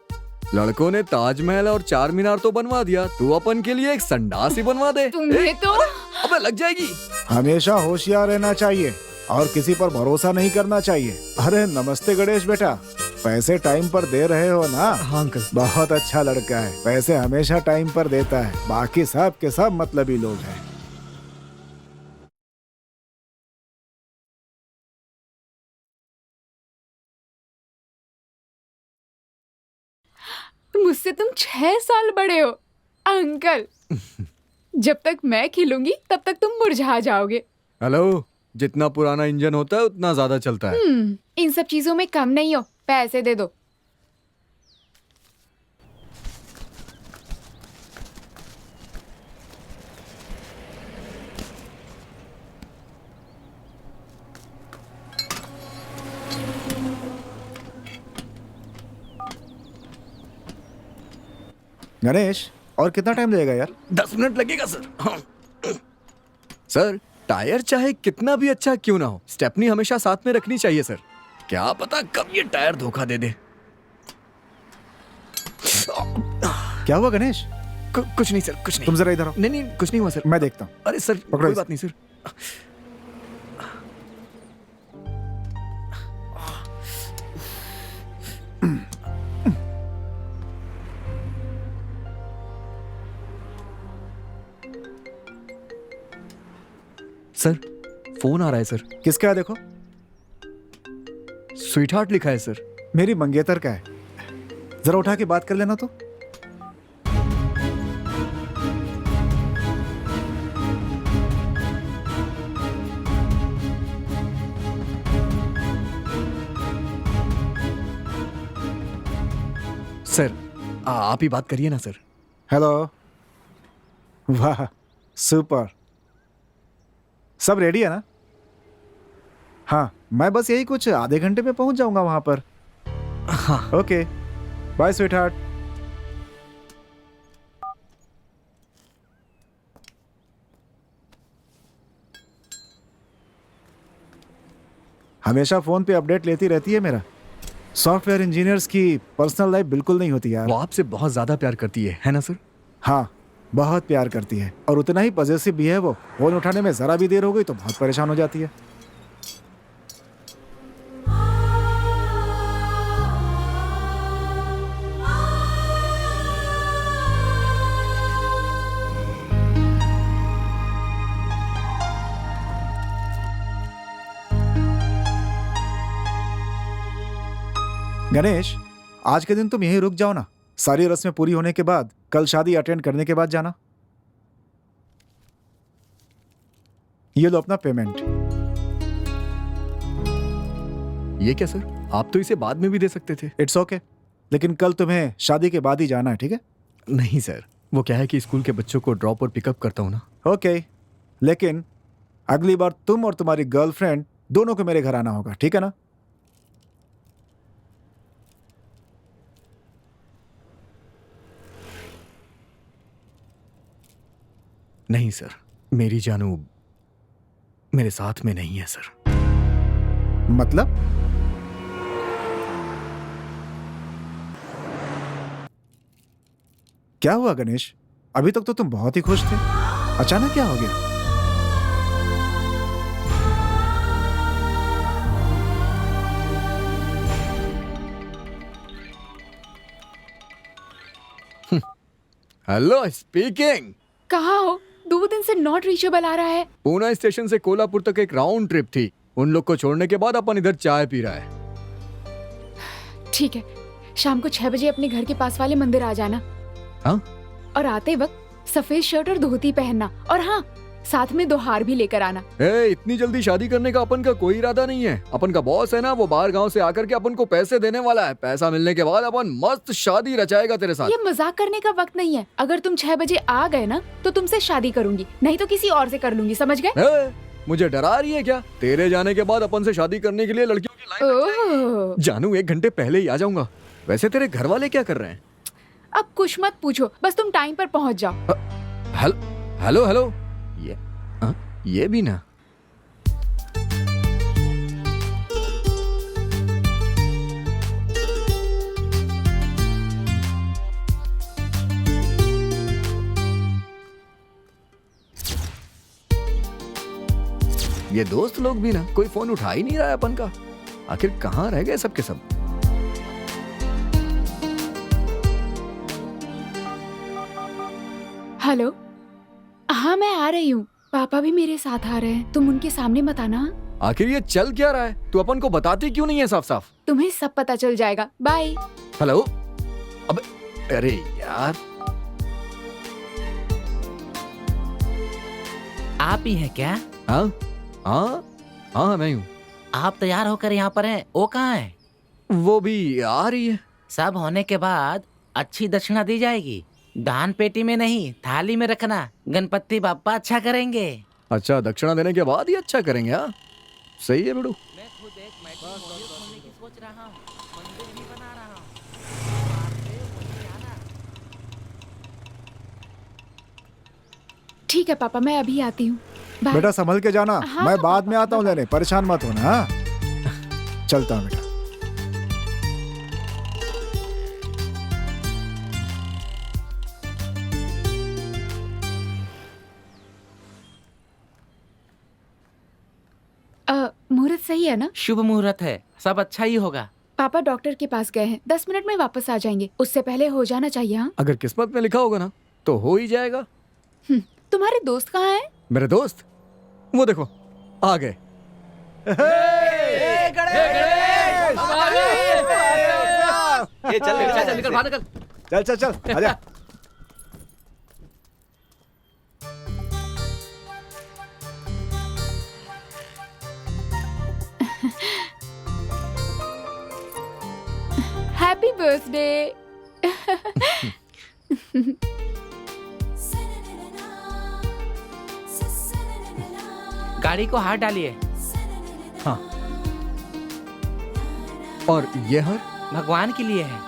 लड़कों ने ताजमहल और 4 मीनार तो बनवा दिया, तू अपन के लिए एक संडास ही बनवा दे। तुम्हें तो अबे लग जाएगी। हमेशा होशियार रहना चाहिए और किसी पर भरोसा नहीं करना चाहिए। अरे नमस्ते गणेश बेटा। पैसे टाइम पर दे रहे हो ना? हाँ अंकल। बहुत अच्छा लड़का है, पैसे हमेशा टाइम पर देता है। बाकी सब के सब मतलबी लोग हैं। मुझसे तुम 6 साल बड़े हो अंकल। जब तक मैं खिलूंगी तब तक तुम मुरझा जाओगे। हेलो, जितना पुराना इंजन होता है उतना ज्यादा चलता है। इन सब चीजों में कम नहीं हो, पैसे दे दो। गणेश, और कितना टाइम लगेगा यार? 10 मिनट लगेगा सर। हाँ। सर, टायर चाहे कितना भी अच्छा क्यों ना हो, स्टेपनी हमेशा साथ में रखनी चाहिए सर। क्या पता कब ये टायर धोखा दे दे। क्या हुआ गणेश? कुछ नहीं सर, कुछ नहीं। तुम जरा इधर आओ। नहीं, कुछ नहीं हुआ सर। मैं देखता हूँ। अरे सर, पकड़ो कोई बात नहीं सर। सर, फोन आ रहा है सर। किसका है देखो? स्वीट हार्ट लिखा है सर। मेरी मंगेतर का है। जरा उठा के बात कर लेना तो। सर, आप ही बात करिए ना सर। हेलो। वाह, सुपर। सब रेडी है ना? हाँ, मैं बस यही कुछ आधे घंटे में पहुंच जाऊंगा वहां पर। हाँ। Okay, bye sweetheart. हमेशा फोन पे अपडेट लेती रहती है मेरा। सॉफ्टवेयर इंजीनियर्स की पर्सनल लाइफ बिल्कुल नहीं होती यार। वो आपसे बहुत ज्यादा प्यार करती है ना सर? हाँ, बहुत प्यार करती है और उतना ही पॉजेसिव भी है वो। फोन उठाने में जरा भी देर हो गई तो बहुत परेशान हो जाती है। गणेश, आज के दिन तुम यहीं रुक जाओ ना। सारी रस्में पूरी होने के बाद कल शादी अटेंड करने के बाद जाना। ये लो अपना पेमेंट। ये क्या सर? आप तो इसे बाद में भी दे सकते थे। इट्स ओके, लेकिन कल तुम्हें शादी के बाद ही जाना है, ठीक है? नहीं सर, वो क्या है कि स्कूल के बच्चों को ड्रॉप और पिकअप करता हूँ ना। ओके, लेकिन अगली बार तुम और तुम्हारी गर्लफ्रेंड दोनों को मेरे घर आना होगा, ठीक है ना? नहीं सर, मेरी जानू मेरे साथ में नहीं है सर। मतलब? क्या हुआ गणेश? अभी तक तो तुम बहुत ही खुश थे, अचानक क्या हो गया? Hello, speaking. कहाँ हो? 2 दिन से नॉट रीचेबल आ रहा है। पूना स्टेशन से कोल्हापुर तक एक राउंड ट्रिप थी। उन लोग को छोड़ने के बाद अपन इधर चाय पी रहा है। ठीक है, शाम को 6 बजे अपने घर के पास वाले मंदिर आ जाना। हाँ? और आते वक्त सफेद शर्ट और धोती पहनना, और हाँ, साथ में 2 हार भी लेकर आना। इतनी जल्दी शादी करने का अपन का कोई इरादा नहीं है। अपन का बॉस है ना, वो बाहर गांव से आकर के अपन को पैसे देने वाला है। पैसा मिलने के बाद अपन मस्त शादी रचाएगा तेरे साथ। ये मजाक करने का वक्त नहीं है। अगर तुम 6 बजे आ गए ना तो तुमसे शादी करूंगी, नहीं तो किसी और से कर लूंगी, समझ गए? मुझे डरा रही है क्या? तेरे जाने के बाद अपन से शादी करने के लिए लड़कियों की लाइन। जानू, 1 घंटे पहले ही आ जाऊंगा। वैसे तेरे घर वाले क्या कर रहे हैं? अब कुछ मत पूछो, बस तुम टाइम पर पहुंच जाओ। हेलो हेलो, ये भी ना। ये दोस्त लोग भी ना कोई फोन उठा ही नहीं रहा है अपन का। आखिर कहाँ रह गए सब के सब? हेलो। हाँ मैं आ रही हूँ, पापा भी मेरे साथ आ रहे हैं, तुम उनके सामने मत आना। आखिर ये चल क्या रहा है? तू अपन को बताती क्यों नहीं है साफ साफ? तुम्हें सब पता चल जाएगा। बाय। हेलो। अब अरे यार, आप ही हैं क्या? हाँ हाँ हाँ मैं हूँ। आप तैयार होकर यहाँ पर हैं, वो कहाँ है? वो भी आ रही है। सब होने के बाद अच्छी दक्षिणा दी जाएगी, दान पेटी में नहीं थाली में रखना। गणपति बाप्पा अच्छा करेंगे। अच्छा, दक्षिणा देने के बाद ही अच्छा करेंगे। हाँ सही है बेड़ू। मैं खुद एक मैट्रिमोनियल खोलने की सोच रहा हूँ, मंदिर भी बना रहा हूँ। ठीक है पापा, मैं अभी आती हूँ। बाय। बेटा संभल के जाना। हाँ, मैं हाँ, बाद में आता हूँ लेने, परेशान मत होना। हाँ? चलता हूँ बेटा। मुहूर्त सही है ना? शुभ मुहूर्त है, सब अच्छा ही होगा। पापा डॉक्टर के पास गए हैं, 10 मिनट में वापस आ जाएंगे, उससे पहले हो जाना चाहिए। हाँ अगर किस्मत में लिखा होगा ना तो हो ही जाएगा। तुम्हारे दोस्त कहाँ हैं? मेरे दोस्त वो देखो आ गए। चल निकल बाहर निकल। चल चल चल आजा। Happy birthday. गाड़ी को हाथ डालिए। हाँ, और ये हर भगवान के लिए है।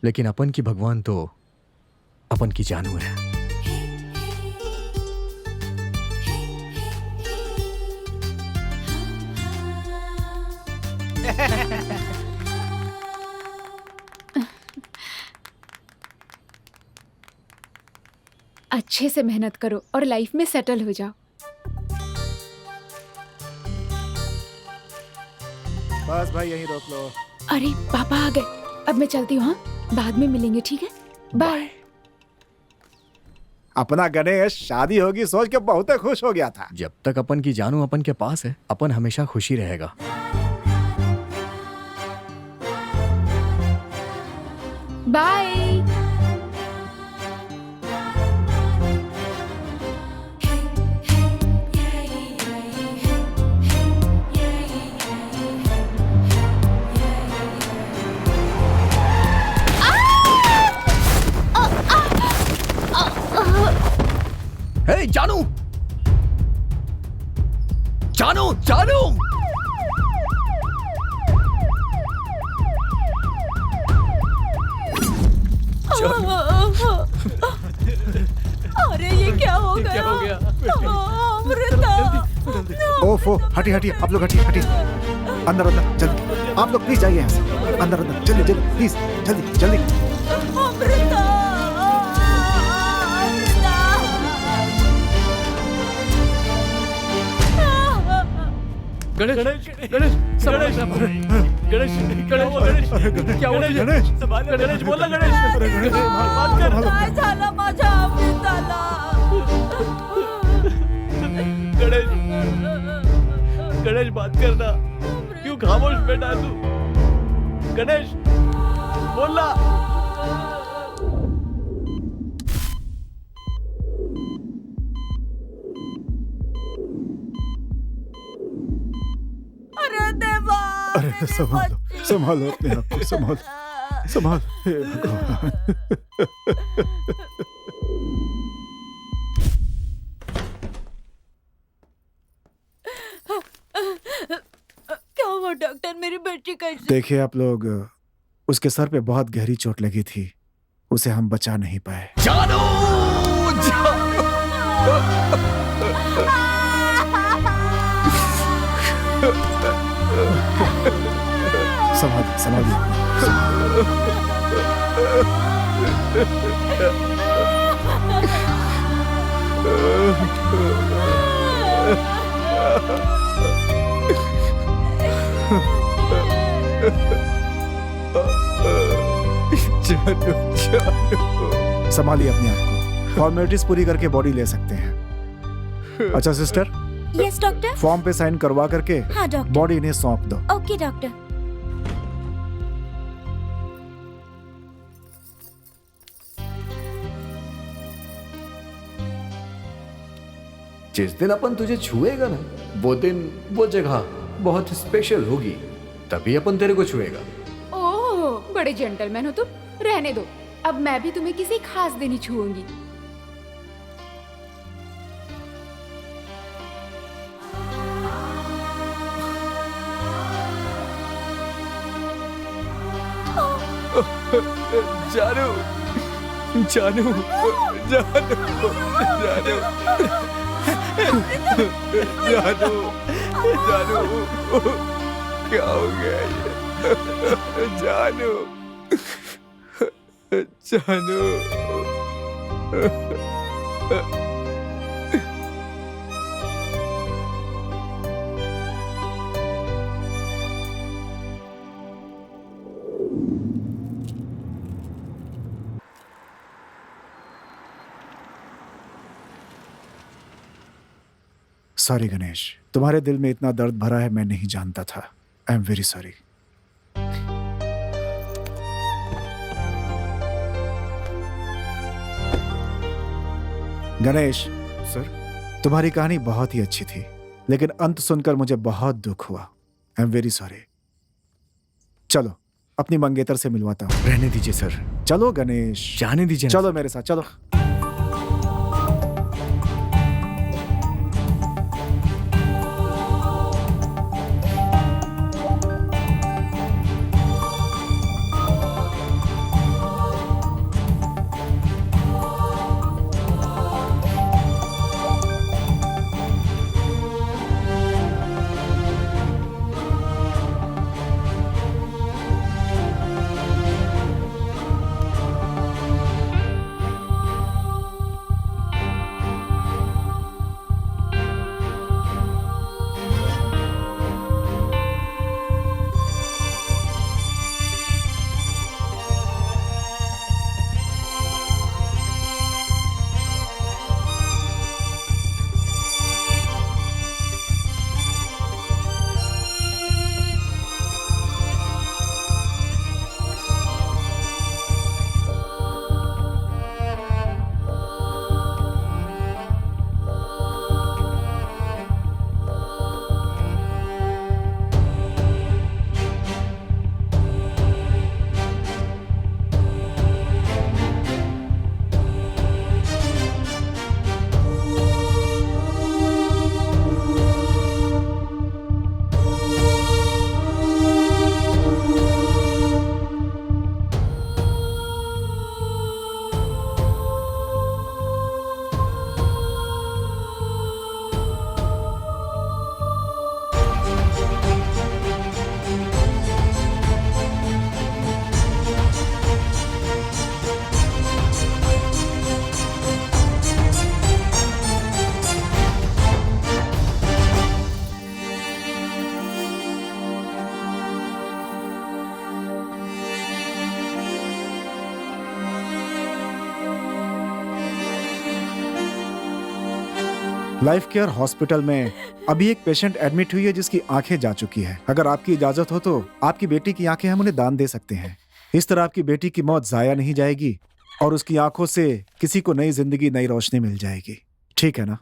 लेकिन अपन की भगवान तो अपन की जानू है। अच्छे से मेहनत करो और लाइफ में सेटल हो जाओ। बस भाई यहीं रोक लो। अरे पापा आ गए, अब मैं चलती हूँ। हाँ बाद में मिलेंगे, ठीक है? बाय। अपना गणेश शादी होगी सोच के बहुत खुश हो गया था। जब तक अपन की जानू अपन के पास है, अपन हमेशा खुशी रहेगा। बाय। हे जानू, जानू, जानू। अरे ये क्या हो गया? क्या हो गया? अमृता। ओफो, हटिए हटिए, आप लोग हटिए हटिए। अंदर अंदर जल्दी, आप लोग प्लीज जाइए यहाँ से। अंदर अंदर जल्दी जल्दी प्लीज, जल्दी जल्दी। अमृता। गणेश गणेश गणेश गणेश गणेश गणेश क्या हुआ? गणेश गणेश बोल ना गणेश। बात कर। काय झालं माझ्या अमृताला? गणेश गणेश बात करना, क्यों खामोश बैठा तू? गणेश बोल ना। अरे देवा। अरे संभालो संभालो अपने आप को, संभालो संभालो। हे भगवान। क्या हुआ डॉक्टर, मेरी बेटी कैसी? देखिए आप लोग, उसके सर पे बहुत गहरी चोट लगी थी, उसे हम बचा नहीं पाए। जानू, संभालिए संभालिए। जानू। संभालिए अपने आप को, फॉर्मेलिटीज पूरी करके बॉडी ले सकते हैं। अच्छा सिस्टर, यस डॉक्टर। फॉर्म पे साइन करवा करके हाँ डॉक्टर। बॉडी इन्हें सौंप दो। Okay doctor. जिस दिन अपन तुझे छुएगा ना, वो दिन वो जगह बहुत स्पेशल होगी, तभी अपन तेरे को छुएगा। ओह, बड़े जेंटलमैन हो तुम। रहने दो, अब मैं भी तुम्हें किसी खास दिन ही छूऊंगी। जानू, जानू, जानू, जानू, जानू, जानू, क्या हो गया ये? जानू, जानू। सॉरी गणेश, तुम्हारे दिल में इतना दर्द भरा है मैं नहीं जानता था। I am very sorry. Ganesh sir, तुम्हारी कहानी बहुत ही अच्छी थी, लेकिन अंत सुनकर मुझे बहुत दुख हुआ। I am very sorry. चलो अपनी मंगेतर से मिलवाता हूँ। रहने दीजिए सर। चलो गणेश, जाने दीजिए। चलो मेरे साथ चलो। लाइफ केयर हॉस्पिटल में अभी एक पेशेंट एडमिट हुई है जिसकी आंखें जा चुकी है। अगर आपकी इजाजत हो तो आपकी बेटी की आंखें हम उन्हें दान दे सकते हैं। इस तरह आपकी बेटी की मौत जाया नहीं जाएगी और उसकी आंखों से किसी को नई जिंदगी, नई रोशनी मिल जाएगी। ठीक है ना?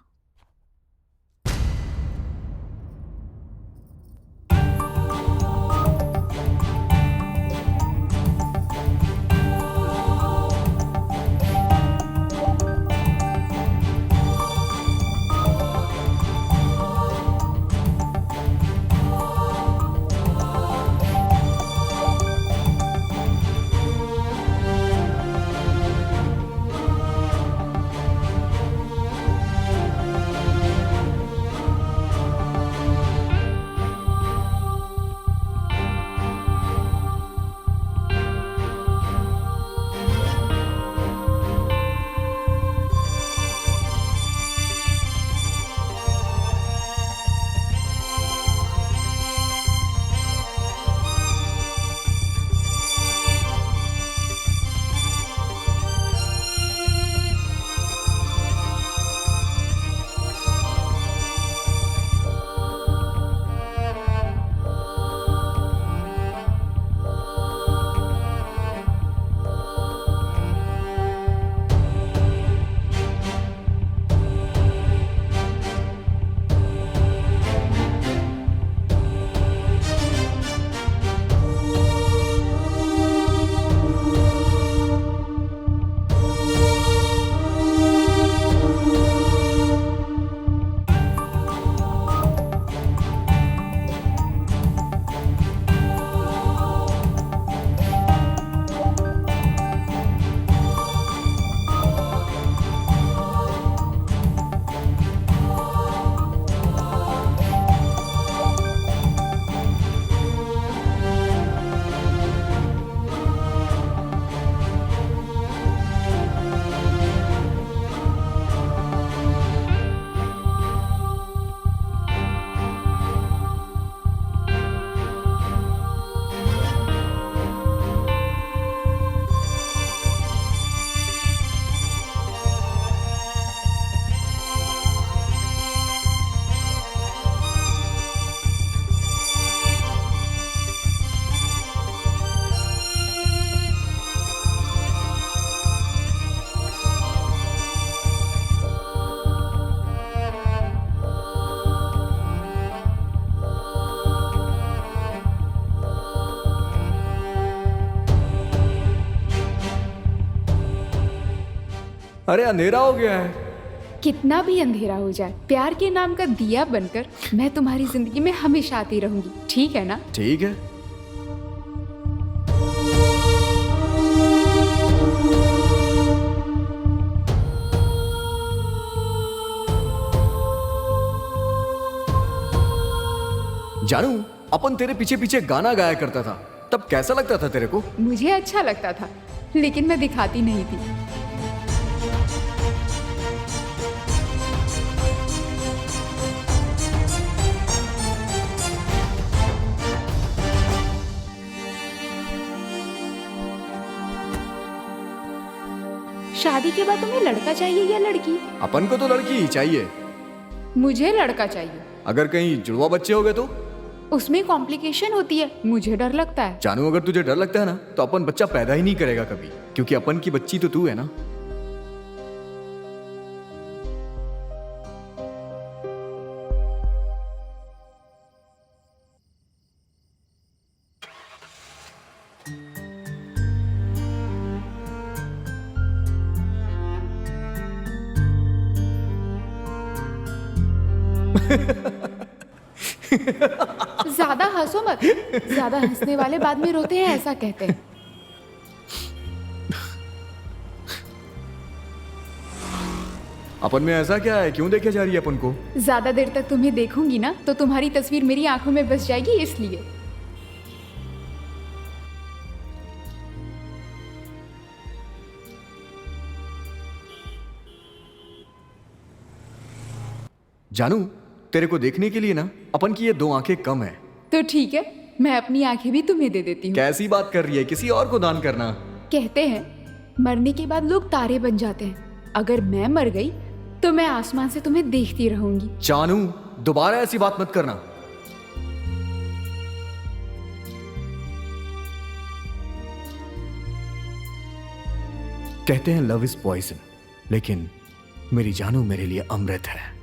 अरे अंधेरा हो गया है। कितना भी अंधेरा हो जाए, प्यार के नाम का दिया बनकर मैं तुम्हारी जिंदगी में हमेशा आती रहूंगी, ठीक है ना? ठीक है। जानू, अपन तेरे पीछे पीछे गाना गाया करता था, तब कैसा लगता था तेरे को? मुझे अच्छा लगता था, लेकिन मैं दिखाती नहीं थी। शादी के बाद तुम्हें लड़का चाहिए या लड़की? अपन को तो लड़की ही चाहिए। मुझे लड़का चाहिए। अगर कहीं जुड़वा बच्चे हो गए तो? उसमें कॉम्प्लिकेशन होती है, मुझे डर लगता है। जानू, अगर तुझे डर लगता है ना, तो अपन बच्चा पैदा ही नहीं करेगा कभी, क्योंकि अपन की बच्ची तो तू है ना। ज्यादा हंसो मत, ज्यादा हंसने वाले बाद में रोते हैं, ऐसा कहते हैं। अपन में ऐसा क्या है, क्यों देखे जा रही है अपन को? ज्यादा देर तक तुम्हें देखूंगी ना तो तुम्हारी तस्वीर मेरी आंखों में बस जाएगी, इसलिए। जानू, तेरे को देखने के लिए ना अपन की ये 2 आंखें कम है। तो ठीक है, मैं अपनी आंखें भी तुम्हें दे देती हूँ। कैसी बात कर रही है, किसी और को दान करना। कहते हैं मरने के बाद लोग तारे बन जाते हैं, अगर मैं मर गई तो मैं आसमान से तुम्हें देखती रहूंगी। जानू, दोबारा ऐसी बात मत करना। कहते हैं लव इज पॉइजन, लेकिन मेरी जानू मेरे लिए अमृत है।